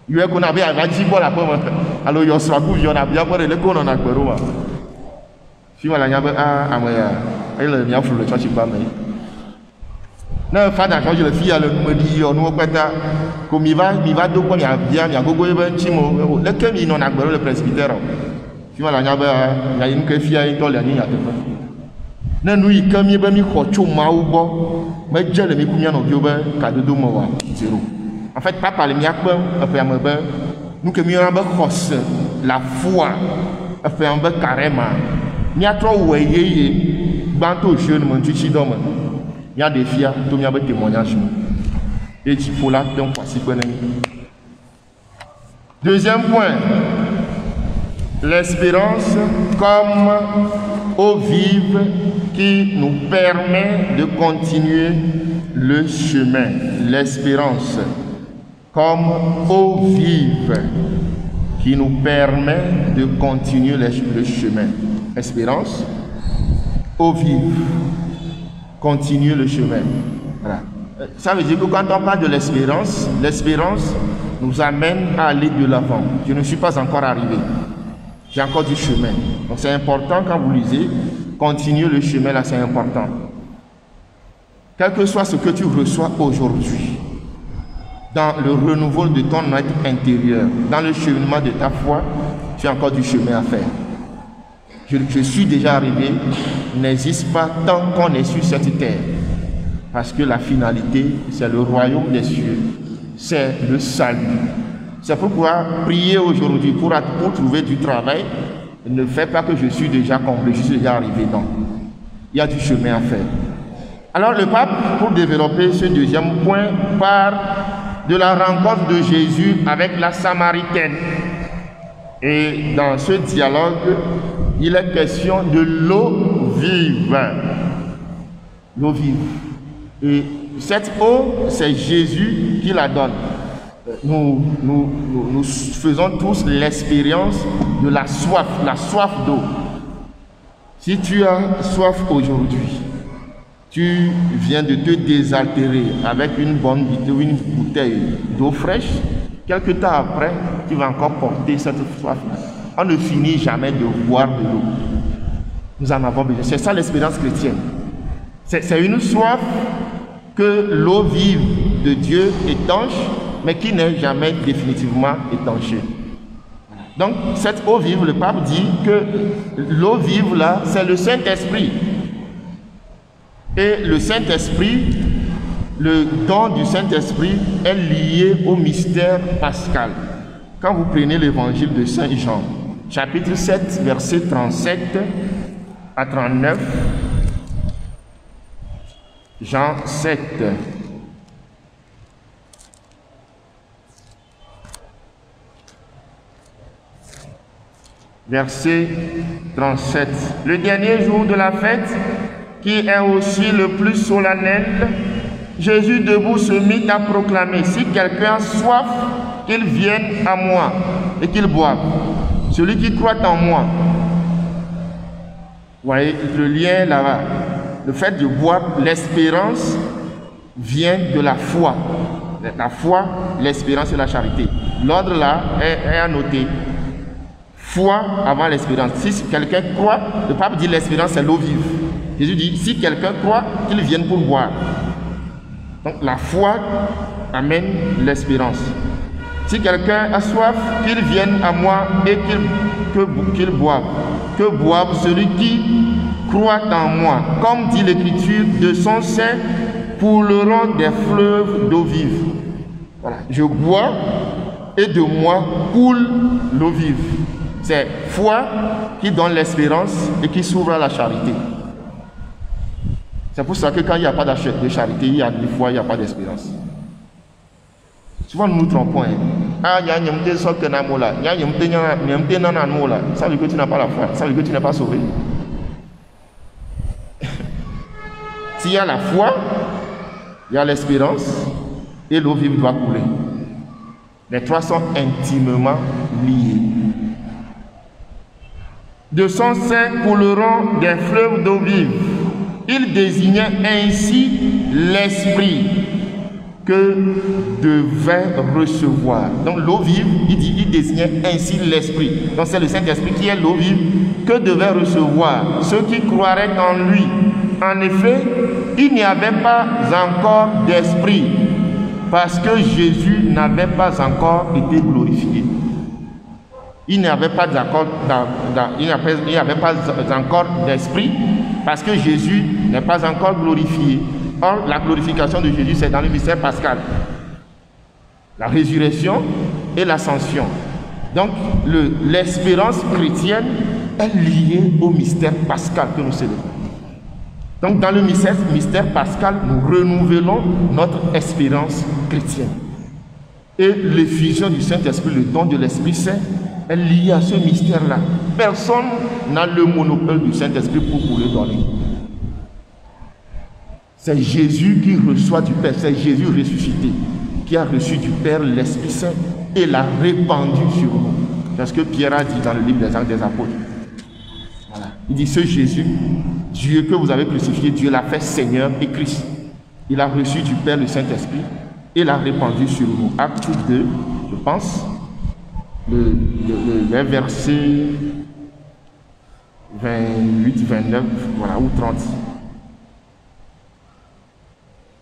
yue ko na be avaji bo la po mo alo yo sra ku yo na bia bo le ko no na gbero ma fi wala nya be amaya ele mi afu le church ba me na fada quand je le fille le me dit on no peta ko mi va do ko mi bia mi agogo e be nchimo le ke mi no na gbero le presbytère fi wala nya be ya yin ke fia yin to le ni ya te fa na nu yi kam mi be mi ko chu ma u bo me je le mi ku mi no bi o be ka do mo wa zero. En fait, papa le miakbe affaire nous que mieux be khos la foi affaire be carrément miatro weyeye banto jeune mon tuchi dom ya defia to mia be témoignage et il faut là donc voici quoi. Deuxième point, l'espérance comme eau vive qui nous permet de continuer le chemin. L'espérance comme eau vive qui nous permet de continuer le chemin. Espérance, eau vive, continuer le chemin. Voilà. Ça veut dire que quand on parle de l'espérance, l'espérance nous amène à aller de l'avant. Je ne suis pas encore arrivé. J'ai encore du chemin. Donc c'est important quand vous lisez, continuer le chemin là, c'est important. Quel que soit ce que tu reçois aujourd'hui, dans le renouveau de ton être intérieur, dans le cheminement de ta foi, tu as encore du chemin à faire. Je suis déjà arrivé, n'hésite pas tant qu'on est sur cette terre. Parce que la finalité, c'est le royaume des cieux, c'est le salut. C'est pourquoi prier aujourd'hui pour trouver du travail ne fait pas que je suis déjà comblé, je suis déjà arrivé. Non, il y a du chemin à faire. Alors le pape, pour développer ce deuxième point, part de la rencontre de Jésus avec la Samaritaine. Et dans ce dialogue, il est question de l'eau vive. L'eau vive. Et cette eau, c'est Jésus qui la donne. Nous faisons tous l'expérience de la soif d'eau. Si tu as soif aujourd'hui, tu viens de te désaltérer avec une bouteille d'eau fraîche, quelque temps après, tu vas encore porter cette soif. On ne finit jamais de boire de l'eau. Nous en avons besoin. C'est ça l'expérience chrétienne. C'est une soif que l'eau vive de Dieu étanche, mais qui n'est jamais définitivement étanchée. Donc, cette eau vive, le pape dit que l'eau vive là, c'est le Saint-Esprit. Et le Saint-Esprit, le don du Saint-Esprit est lié au mystère pascal. Quand vous prenez l'évangile de Saint Jean, chapitre 7, versets 37 à 39, Jean 7. Verset 37. Le dernier jour de la fête, qui est aussi le plus solennel, Jésus debout se mit à proclamer: si quelqu'un a soif, qu'il vienne à moi et qu'il boive. Celui qui croit en moi. Vous voyez le lien là-bas. Le fait de boire, l'espérance vient de la foi. La foi, l'espérance et la charité. L'ordre là est à noter. Foi avant l'espérance. Si quelqu'un croit, le pape dit l'espérance c'est l'eau vive. Jésus dit si quelqu'un croit, qu'il vienne pour boire. Donc la foi amène l'espérance. Si quelqu'un a soif, qu'il vienne à moi et qu'il boive. Que boive celui qui croit en moi. Comme dit l'Écriture, de son sein couleront des fleuves d'eau vive. Voilà. Je bois et de moi coule l'eau vive. C'est foi qui donne l'espérance et qui s'ouvre à la charité. C'est pour ça que quand il n'y a pas de charité, il y a des fois, il n'y a pas d'espérance. Souvent nous nous trompons. Ah, ça veut dire que tu n'as pas la foi, ça veut dire que tu n'es pas sauvé. S'il y a la foi, il y a l'espérance et l'eau vive doit couler. Les trois sont intimement liés. De son sein couleront des fleuves d'eau vive. Il désignait ainsi l'esprit que devait recevoir. Donc l'eau vive, il désignait ainsi l'esprit. Donc c'est le Saint-Esprit qui est l'eau vive que devait recevoir ceux qui croiraient en lui. En effet, il n'y avait pas encore d'esprit parce que Jésus n'avait pas encore été glorifié. Il n'y avait pas encore d'esprit parce que Jésus n'est pas encore glorifié. Or, la glorification de Jésus, c'est dans le mystère pascal. La résurrection et l'ascension. Donc, l'espérance chrétienne est liée au mystère pascal que nous célébrons. Donc, dans le mystère pascal, nous renouvelons notre espérance chrétienne. Et l'effusion du Saint-Esprit, le don de l'Esprit Saint, est lié à ce mystère-là. Personne n'a le monopole du Saint-Esprit pour vous le donner. C'est Jésus qui reçoit du Père, c'est Jésus ressuscité qui a reçu du Père l'Esprit Saint et l'a répandu sur nous. C'est ce que Pierre a dit dans le livre des Actes des Apôtres. Voilà. Il dit, ce Jésus, Dieu que vous avez crucifié, Dieu l'a fait Seigneur et Christ. Il a reçu du Père le Saint-Esprit et l'a répandu sur nous. Acte 2, je pense, le verset 28, 29, voilà, ou 30.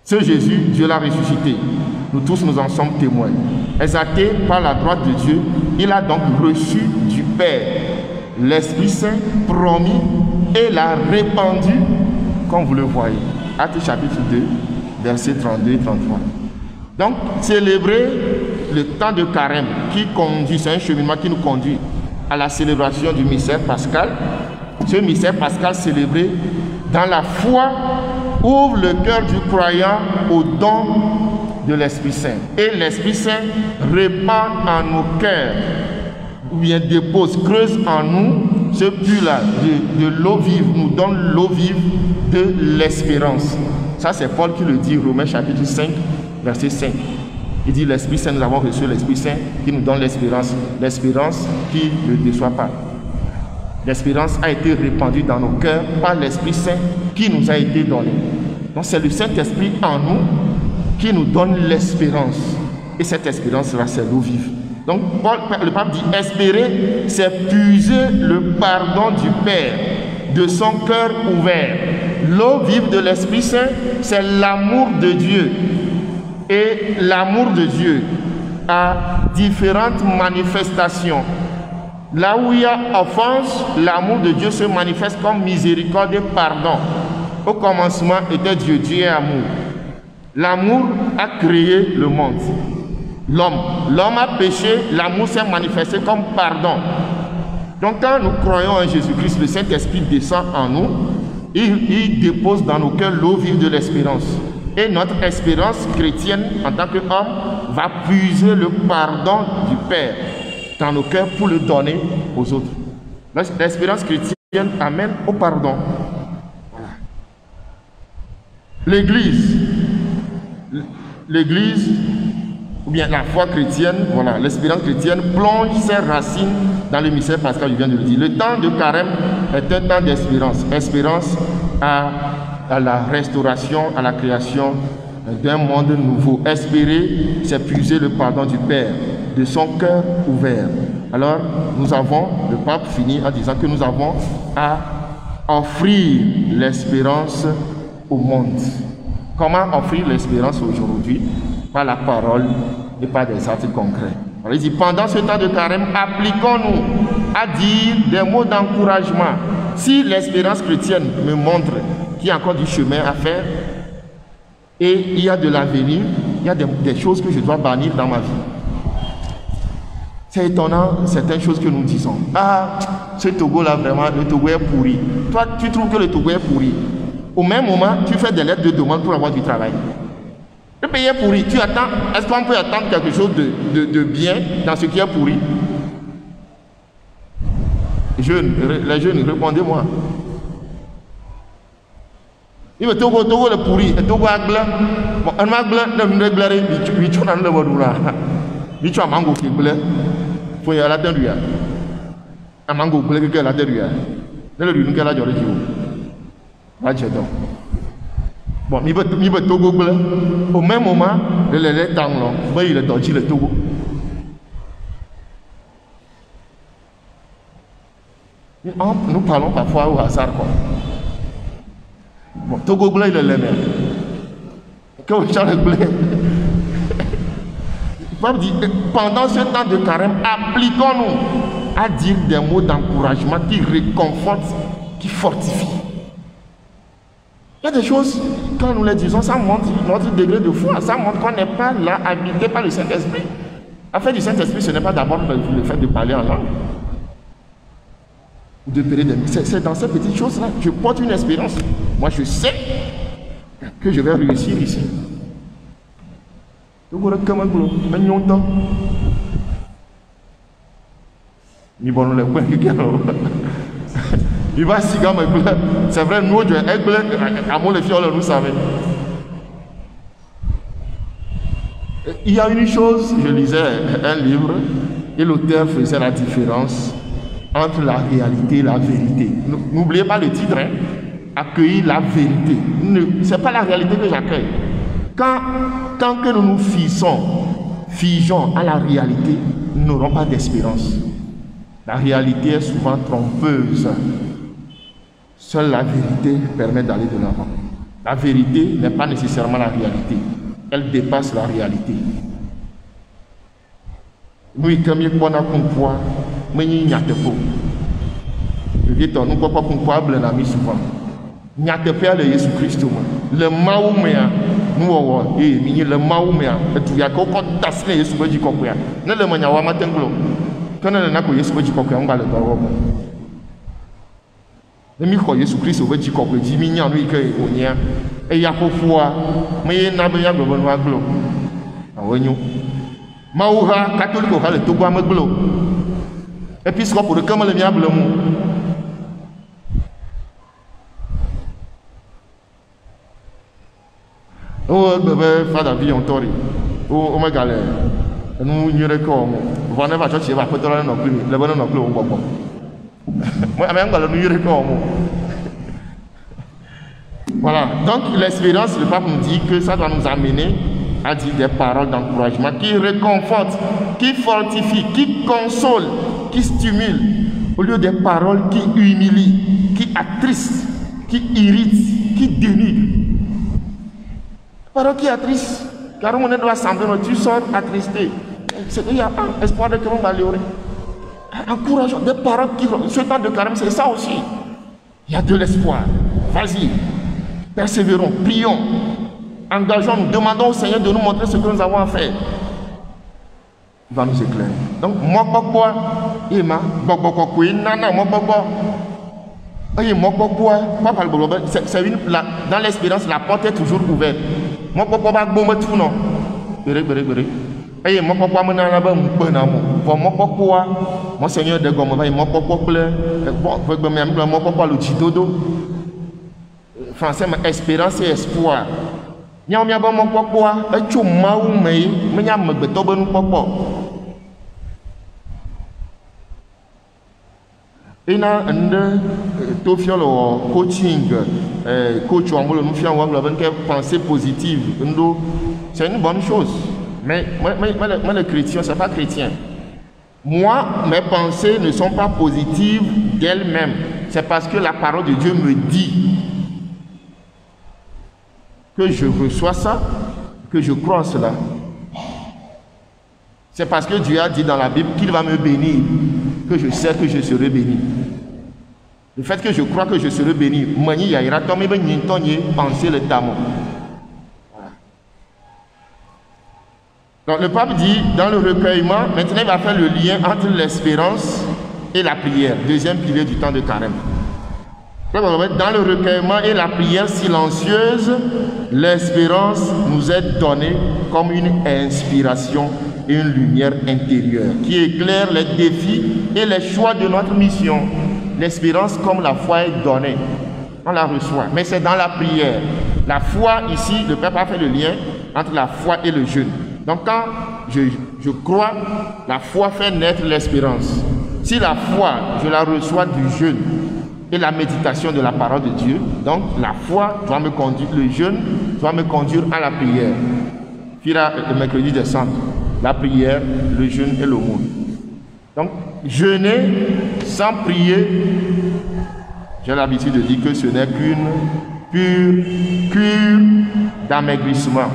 Ce Jésus, Dieu l'a ressuscité. Nous tous, nous en sommes témoins. Exalté par la droite de Dieu, il a donc reçu du Père l'Esprit Saint promis et l'a répandu, comme vous le voyez. Acte chapitre 2, versets 32 et 33. Donc, célébrer le temps de carême qui conduit, c'est un cheminement qui nous conduit à la célébration du mystère pascal. Ce mystère pascal célébré dans la foi ouvre le cœur du croyant au don de l'Esprit Saint. Et l'Esprit Saint répand en nos cœurs, ou bien dépose, creuse en nous ce puits-là de l'eau vive, nous donne l'eau vive de l'espérance. Ça, c'est Paul qui le dit, Romains chapitre 5, verset 5. Il dit, l'Esprit Saint, nous avons reçu l'Esprit Saint qui nous donne l'espérance qui ne déçoit pas. L'espérance a été répandue dans nos cœurs par l'Esprit Saint qui nous a été donné. Donc c'est le Saint-Esprit en nous qui nous donne l'espérance. Et cette espérance-là, c'est l'eau vive. Donc le pape dit, espérer, c'est puiser le pardon du Père de son cœur ouvert. L'eau vive de l'Esprit Saint, c'est l'amour de Dieu. Et l'amour de Dieu a différentes manifestations. Là où il y a offense, l'amour de Dieu se manifeste comme miséricorde et pardon. Au commencement était Dieu, Dieu est amour. L'amour a créé le monde, l'homme. L'homme a péché, l'amour s'est manifesté comme pardon. Donc quand nous croyons en Jésus-Christ, le Saint-Esprit descend en nous, il dépose dans nos cœurs l'eau vive de l'espérance. Et notre espérance chrétienne en tant qu'homme va puiser le pardon du Père dans nos cœurs pour le donner aux autres. L'espérance chrétienne amène au pardon. Voilà. L'Église, ou bien la foi chrétienne, voilà, l'espérance chrétienne plonge ses racines dans le mystère pascal, je viens de le dire. Le temps de carême est un temps d'espérance. Espérance à la restauration, à la création d'un monde nouveau. Espérer, c'est puiser le pardon du Père de son cœur ouvert. Alors, nous avons, le pape finit en disant que nous avons à offrir l'espérance au monde. Comment offrir l'espérance aujourd'hui? Par la parole et par des actes concrets. Alors, il dit, pendant ce temps de carême, appliquons-nous à dire des mots d'encouragement. Si l'espérance chrétienne me montre qu'il y a encore du chemin à faire et il y a de l'avenir, il y a des choses que je dois bannir dans ma vie. C'est étonnant, certaines choses que nous disons. Ah, ce Togo-là, vraiment, le Togo est pourri. Toi, tu trouves que le Togo est pourri. Au même moment, tu fais des lettres de demande pour avoir du travail. Le pays est pourri. Tu attends. Est-ce qu'on peut attendre quelque chose de bien dans ce qui est pourri? Jeunes, les jeunes, répondez-moi. Il me Togo le pourri. Togo a blanc. Bon, un blanc, ne blâre, tu n'as le modoula. Tu as mango qui bleu. Faut y aller à la tête. Un mango bleu qui est à la tête. Le lui nous a la jolie. Va dire donc. Bon, il veut Togo bleu. Au même moment, le lait tanglon. Il est dans le Togo. Nous parlons parfois au hasard. Bon, Togo bleu, il est le même. Que vous chantez bleu. Pendant ce temps de carême, appliquons-nous à dire des mots d'encouragement qui réconfortent, qui fortifient. Il y a des choses, quand nous les disons, ça montre notre degré de foi, ça montre qu'on n'est pas là habité par le Saint-Esprit. Affaire du Saint-Esprit, ce n'est pas d'abord le fait de parler en langue, ou de périr des mots. C'est dans ces petites choses-là. Je porte une espérance. Moi, je sais que je vais réussir ici. C'est vrai, nous, nous savons. Il y a une chose, je lisais un livre, Et l'auteur faisait la différence entre la réalité et la vérité. N'oubliez pas le titre, hein? Accueillir la vérité. Ce n'est pas la réalité que j'accueille. Tant que nous nous figeons à la réalité, nous n'aurons pas d'espérance. La réalité est souvent trompeuse. Seule la vérité permet d'aller de l'avant. La vérité n'est pas nécessairement la réalité. Elle dépasse la réalité. Nous, comme nous avons compris, nous avons nous souvent. Nous avons fait le Jésus-Christ. Le Mahoumea, nous avons le Mahoumea. Tu as encore tasné Jésus-Christ. Nous avons fait le Mahoumea. Quand nous avons fait Jésus-Christ, nous avons fait le Mahoumea. Nous avons fait Jésus-Christ. Nous avons fait Jésus-Christ. Et il y a parfois, mais il y a des gens Maouha, catholique, au le Togo, Ameglo. Et puis, ce qu'on peut comme le mien, le mot. Oh, bébé, Fada Vion Tori. Oh, my galère. Nous, nous récoltons. Vous n'avez pas cherché, vous n'avez pas non plus. Le bonheur non plus, on va pas. Moi, même quand nous récoltons. Voilà. Donc, l'espérance, le pape nous dit que ça doit nous amener à dire des paroles d'encouragement qui réconfortent, qui fortifient, qui consolent, qui stimulent, au lieu des paroles qui humilient, qui attristent, qui irritent, qui dénigrent. Paroles qui attristent, car on doit sembler, tu sors attristé. Il y a un espoir de que l'on va l'améliorer. Encourageant, des paroles qui, ce temps de carême, c'est ça aussi. Il y a de l'espoir. Vas-y, persévérons, prions. Engageons-nous, demandons au Seigneur de nous montrer ce que nous avons à faire. Il va nous éclairer. Donc, moi, dans l'espérance, la porte est toujours ouverte. Moi, mon Seigneur de Gomme, français, espérance et espoir. Il y a un peu coaching, coach pensée positive. C'est une bonne chose. Mais moi, le chrétien, ce n'est pas chrétien. Moi, mes pensées ne sont pas positives d'elles-mêmes. C'est parce que la parole de Dieu me dit que je reçois ça, que je crois en cela. C'est parce que Dieu a dit dans la Bible qu'il va me bénir, que je sais que je serai béni. Le fait que je crois que je serai béni, penser le tamon. Donc le pape dit, dans le recueillement, maintenant il va faire le lien entre l'espérance et la prière, deuxième pilier du temps de carême. Dans le recueillement et la prière silencieuse, l'espérance nous est donnée comme une inspiration et une lumière intérieure qui éclaire les défis et les choix de notre mission. L'espérance comme la foi est donnée, on la reçoit, mais c'est dans la prière. La foi ici, le peuple a fait le lien entre la foi et le jeûne. Donc quand je crois, la foi fait naître l'espérance. Si la foi, je la reçois du jeûne et la méditation de la parole de Dieu, donc la foi doit me conduire, le jeûne doit me conduire à la prière. Fira le mercredi des cendres, la prière, le jeûne et l'aumône. Donc jeûner sans prier, j'ai l'habitude de dire que ce n'est qu'une pure cure d'amaigrissement.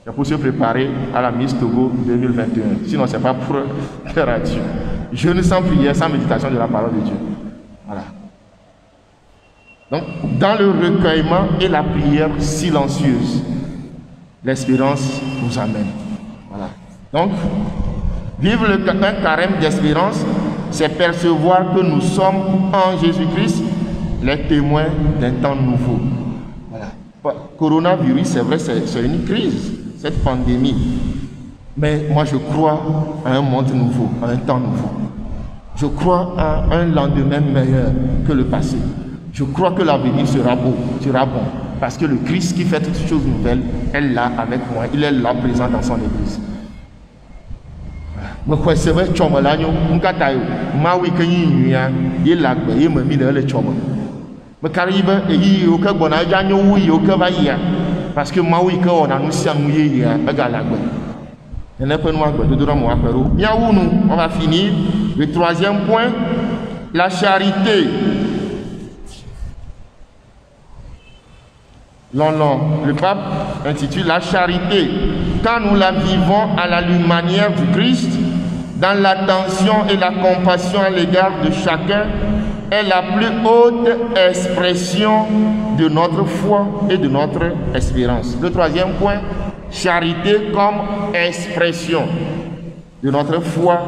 C'est pour se préparer à la Miss Togo 2021. Sinon, ce n'est pas pour faire à Dieu. Jeûne sans prière, sans méditation de la parole de Dieu. Voilà. Donc, dans le recueillement et la prière silencieuse, l'espérance nous amène. Voilà. Donc, vivre un carême d'espérance, c'est percevoir que nous sommes en Jésus-Christ les témoins d'un temps nouveau. Voilà. Coronavirus, c'est vrai, c'est une crise, cette pandémie. Mais moi, je crois à un monde nouveau, à un temps nouveau. Je crois à un lendemain meilleur que le passé. Je crois que l'avenir sera beau, sera bon. Parce que le Christ qui fait toutes choses nouvelles est là avec moi. Il est là présent dans son Église. Voilà. me quoi c'est vrai choma la nyo nkata yo ma wi kan yi nwia ye lagbe ye mami na le choma me kariba e yi o ka gbona ja nyo wi o ka ba ya parce que ma wi ka ona no sia mu ye ya e ga lagbe ne pe no agbe do do mo apero mia wu nu on va finir le troisième point la charité. Non, le pape intitule la charité. Quand nous la vivons à la manière du Christ, dans l'attention et la compassion à l'égard de chacun, est la plus haute expression de notre foi et de notre espérance. Le troisième point, charité comme expression de notre foi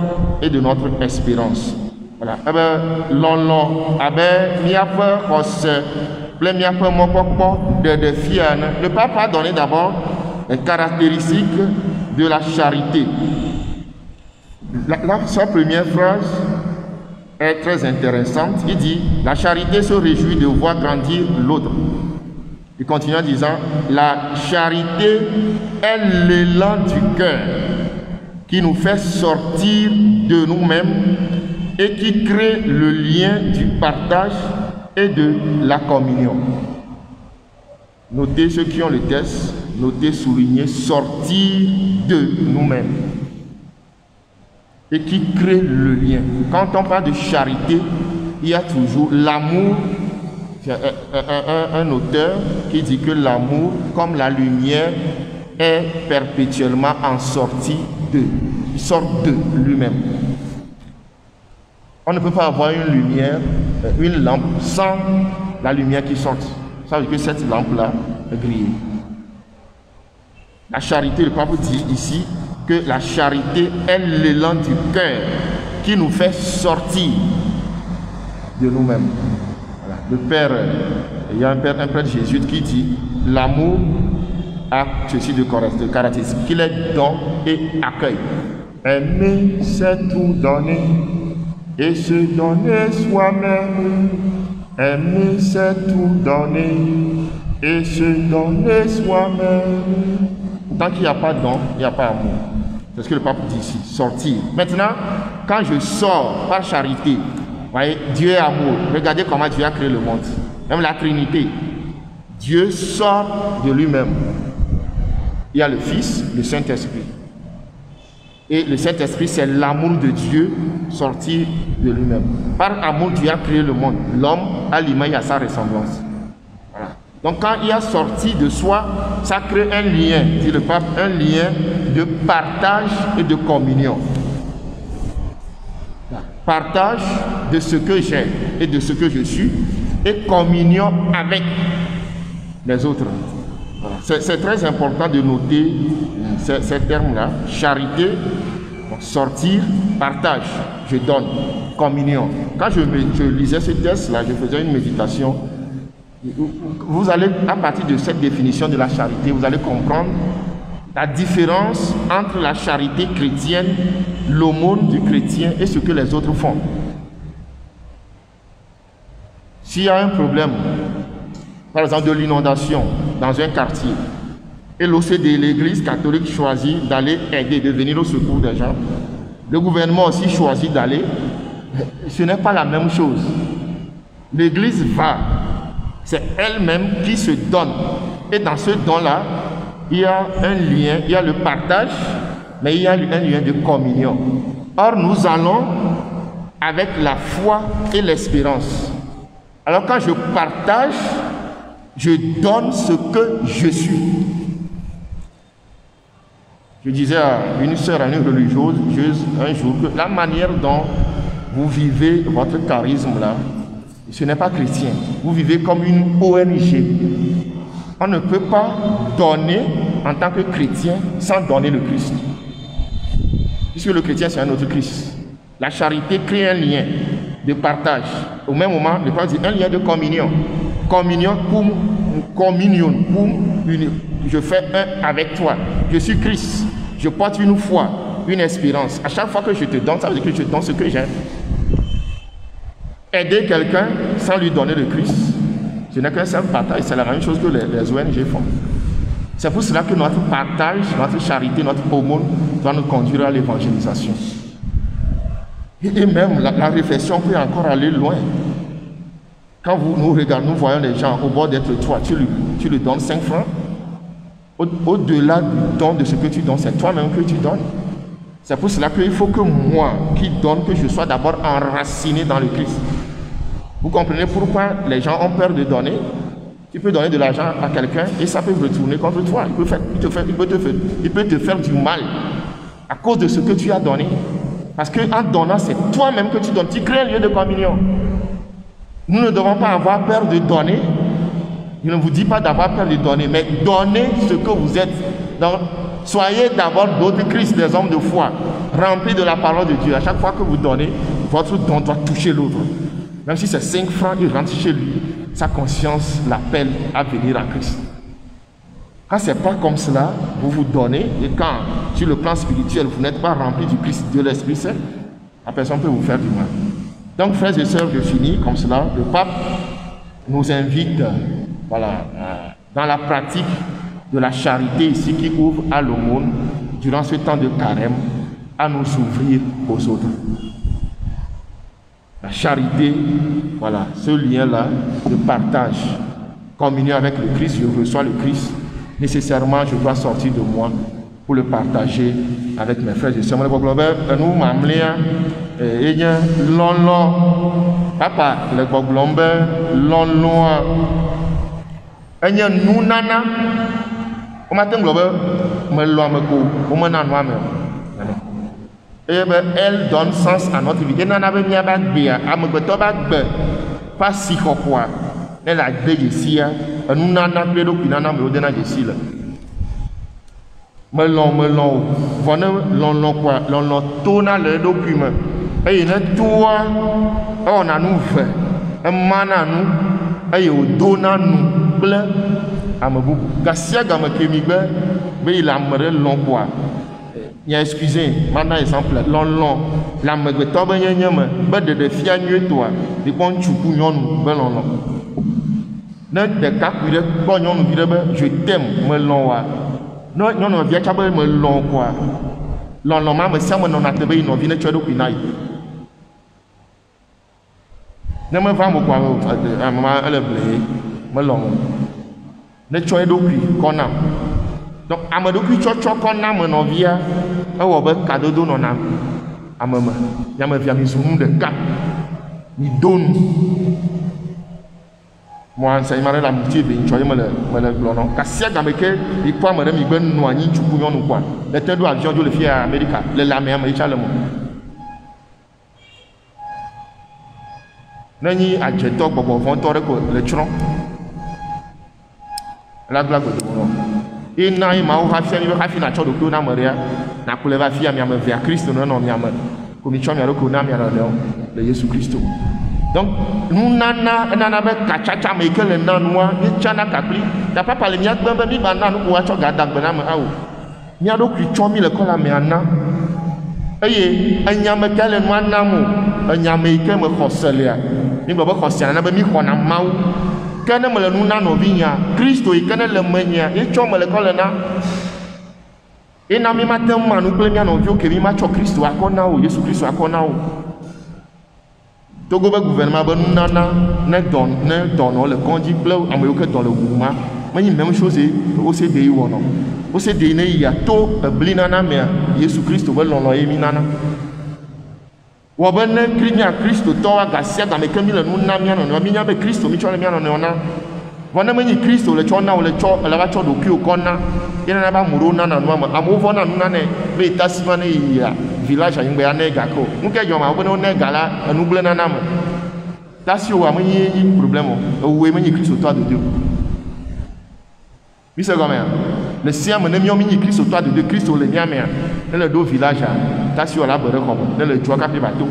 et de notre espérance. Voilà. Le pape a donné d'abord les caractéristiques de la charité. Sa première phrase est très intéressante. Il dit « La charité se réjouit de voir grandir l'autre ». Il continue en disant « La charité est l'élan du cœur qui nous fait sortir de nous-mêmes et qui crée le lien du partage et de la communion. » Notez ceux qui ont le texte, notez, soulignez, sortir de nous-mêmes et qui crée le lien. Quand on parle de charité, il y a toujours l'amour. Un auteur qui dit que l'amour, comme la lumière, est perpétuellement en sortie de. Il sort de lui-même. On ne peut pas avoir une lumière, une lampe sans la lumière qui sort. Ça veut dire que cette lampe-là est grillée. La charité, le pape dit ici que la charité est l'élan du cœur qui nous fait sortir de nous-mêmes. Voilà. Le Père, il y a un Père jésuite qui dit l'amour a ceci de caractéristique, qu'il est don et accueil. Aimer, c'est tout donner et se donner soi-même. Aimer, c'est tout donner et se donner soi-même. Tant qu'il n'y a pas de don, il n'y a pas d'amour. C'est ce que le pape dit ici, sortir. Maintenant, quand je sors par charité, vous voyez, Dieu est amour. Regardez comment Dieu a créé le monde. Même la Trinité. Dieu sort de lui-même. Il y a le Fils, le Saint-Esprit. Et le Saint-Esprit, c'est l'amour de Dieu sorti de lui-même. Par amour, Dieu a créé le monde. L'homme à l'image et à sa ressemblance. Voilà. Donc quand il a sorti de soi, ça crée un lien, dit le pape, un lien de partage et de communion. Partage de ce que j'ai et de ce que je suis, et communion avec les autres. Voilà. C'est très important de noter ces termes-là. Charité, sortir, partage, je donne, communion. Quand je lisais ce texte-là, je faisais une méditation. Vous allez, à partir de cette définition de la charité, vous allez comprendre la différence entre la charité chrétienne, l'aumône du chrétien et ce que les autres font. S'il y a un problème, par exemple de l'inondation dans un quartier, et l'OCD, l'Église catholique, choisit d'aller aider, de venir au secours des gens, le gouvernement aussi choisit d'aller, ce n'est pas la même chose. L'Église va, c'est elle-même qui se donne. Et dans ce don-là, il y a un lien, il y a le partage, mais il y a un lien de communion. Or, nous allons avec la foi et l'espérance. Alors, quand je partage, je donne ce que je suis. Je disais à une sœur, à une religieuse, un jour, que la manière dont vous vivez votre charisme là, ce n'est pas chrétien. Vous vivez comme une ONG. On ne peut pas donner en tant que chrétien sans donner le Christ. Puisque le chrétien, c'est un autre Christ. La charité crée un lien de partage. Au même moment, le pape dit un lien de communion. Communion pour je fais un avec toi. Je suis Christ. Je porte une foi, une espérance. À chaque fois que je te donne, ça veut dire que je te donne ce que j'ai. Aider quelqu'un sans lui donner le Christ, ce n'est qu'un simple partage. C'est la même chose que les ONG font. C'est pour cela que notre partage, notre charité, notre aumône doit nous conduire à l'évangélisation. Et même la réflexion peut encore aller loin. Quand nous regardons, nous voyons les gens au bord d'être toi, tu lui donnes 5 francs. Au-delà du don de ce que tu donnes, c'est toi-même que tu donnes. C'est pour cela qu'il faut que moi qui donne, que je sois d'abord enraciné dans le Christ. Vous comprenez pourquoi les gens ont peur de donner? Tu peux donner de l'argent à quelqu'un et ça peut retourner contre toi. Il peut te faire du mal à cause de ce que tu as donné. Parce qu'en donnant, c'est toi-même que tu donnes. Tu crées un lieu de communion. Nous ne devons pas avoir peur de donner. Je ne vous dis pas d'avoir peur de donner, mais donnez ce que vous êtes. Donc, soyez d'abord d'autres Christ, des hommes de foi, remplis de la parole de Dieu. À chaque fois que vous donnez, votre don doit toucher l'autre. Même si c'est 5 francs, il rentre chez lui, sa conscience l'appelle à venir à Christ. Quand ce n'est pas comme cela, vous vous donnez, et quand, sur le plan spirituel, vous n'êtes pas rempli du Christ de l'Esprit Saint, la personne peut vous faire du mal. Donc, frères et sœurs, je finis comme cela. Le pape nous invite, dans la pratique de la charité ici qui ouvre à l'aumône, durant ce temps de carême, à nous ouvrir aux autres. La charité, ce lien-là de partage, communion avec le Christ, je reçois le Christ, nécessairement je dois sortir de moi pour le partager avec mes frères et sœurs. Nous m'amenons papa, le goglombe, l'onloa, nous nana, on m'a dit me l'homme, on m'a dit et elle donne sens à notre vie. Et nana be miaba gbea, amegbeto ba gbe, pas si quoi. Elle a gbe ici, nous nana ple do nana me odena ici là. Melon, voilà l'on quoi, l'on tona le document. Et il est toi, on a nous fait, un mana nous, et au dona nous, bleu, à me boubou. Gassia gamme kemigbe, mais il a meuré l'on quoi. Excusez, maintenant exemple, long, la megbeto be nyeme, be de fia nyue toi, di pon chuku nyonu be long. Ne de kakui de pon nyonu bi de be je t'aime me long wa. No nyonu via cha be me long quoi. Long ma me sama no na te be no vi ne chodo kwinai. Ne me va mo kwa mama ele ble me long. Ne chodo kwi kona. Donc, Amadouki Chocho Kona Menovia, a Wobbe Kadodo Nona, Amama, Yamavia Mizum de Cap, ni donne. Moi, ça m'a l'amitié de Choy Melon, Cassia Gameke, il peut me remettre ben noigny, tu peux nous quoi. Les têtes d'avion de le fier à Amérique, les lames et Chalemo. Nani a jeté Bobo Vontore, le tronc. La blague de mon et na ima o hafi na chodo ko na maria na kuleva fia mi amevia Christ no no mi am ko mi chomi aroko na mi ara le Yesu Christo. Donc nous nana be kachacha me ke le nanwa ni chana kakli da papa le mi agbe mi ba na no ko wa cho ga dagbe na ma awo mi ado kri chomi le ko la mi ana eye anya me ke le no na mu anya me ke me khoselia ni baba khosia na be mi khona mawu kene me le nuna no vinya Kristo e kene le menya e cho me le kolena e na mi matem manu ple mi no vi o ke mi ma cho Kristo akona o Yesu Kristo akona o togo be gouvernement be nuna ne don le konji ple amoyo ke don le wuma mani même chose o se de wono o se de ne ya to blina na me Yesu Kristo be lolo e mi nana Wabene Krinya Kristo toa gasia game kemile nuna miano no minya be Kristo mi chole miano ne ona wana menyi Kristo le chona o le cho la ba cho do ki o kona ina na ba muru na na no ama amovo na nuna ne be tasima ne ya village ayingbe anega ko nke jo ma obene onega la anuble na nam tasi o amenyi problème o we menyi Kristo toa de Dieu mi se comme le sien me ne mi menyi Kristo toa de Dieu Kristo le nyame le do village tasi o la bere ko ne le jua ka pe bato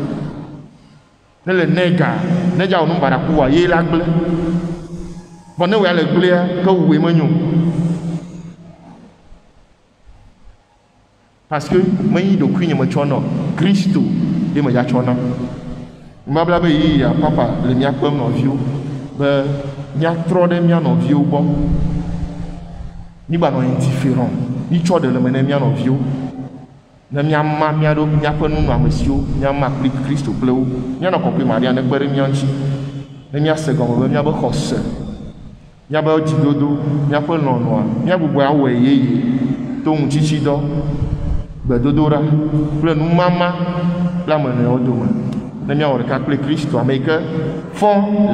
ne le nega ne ja onu bara ku wa ye la gble bon ne we le gble ka we menyo parce que menyi do kwinye me chono Kristo e me ja chono mabla be yi ya papa le mia pem no vio be mia tro de mia no vio bo ni ba no indifférent ni cho de le mena mia no vio ne miama miaɖo miaƒe nunɔamesiwo miama kpli Kristo kple wo mianɔ kɔkɔe Maria ne kpe ɖe mia ŋuti ne miase gɔme be miabe xɔse miabe dzidodo miaƒe lɔlɔa miagbugbɔ awɔe yeye to ŋutsitsidɔ gbedodoɖa kple numama kple amenewo dome ne miawɔ ɖeka kple Kristo ame yi ke fɔ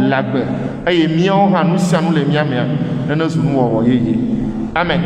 le agbe eye míawo hã nu sia nu le mia mea ne nezu nuwɔwɔ yeye amen.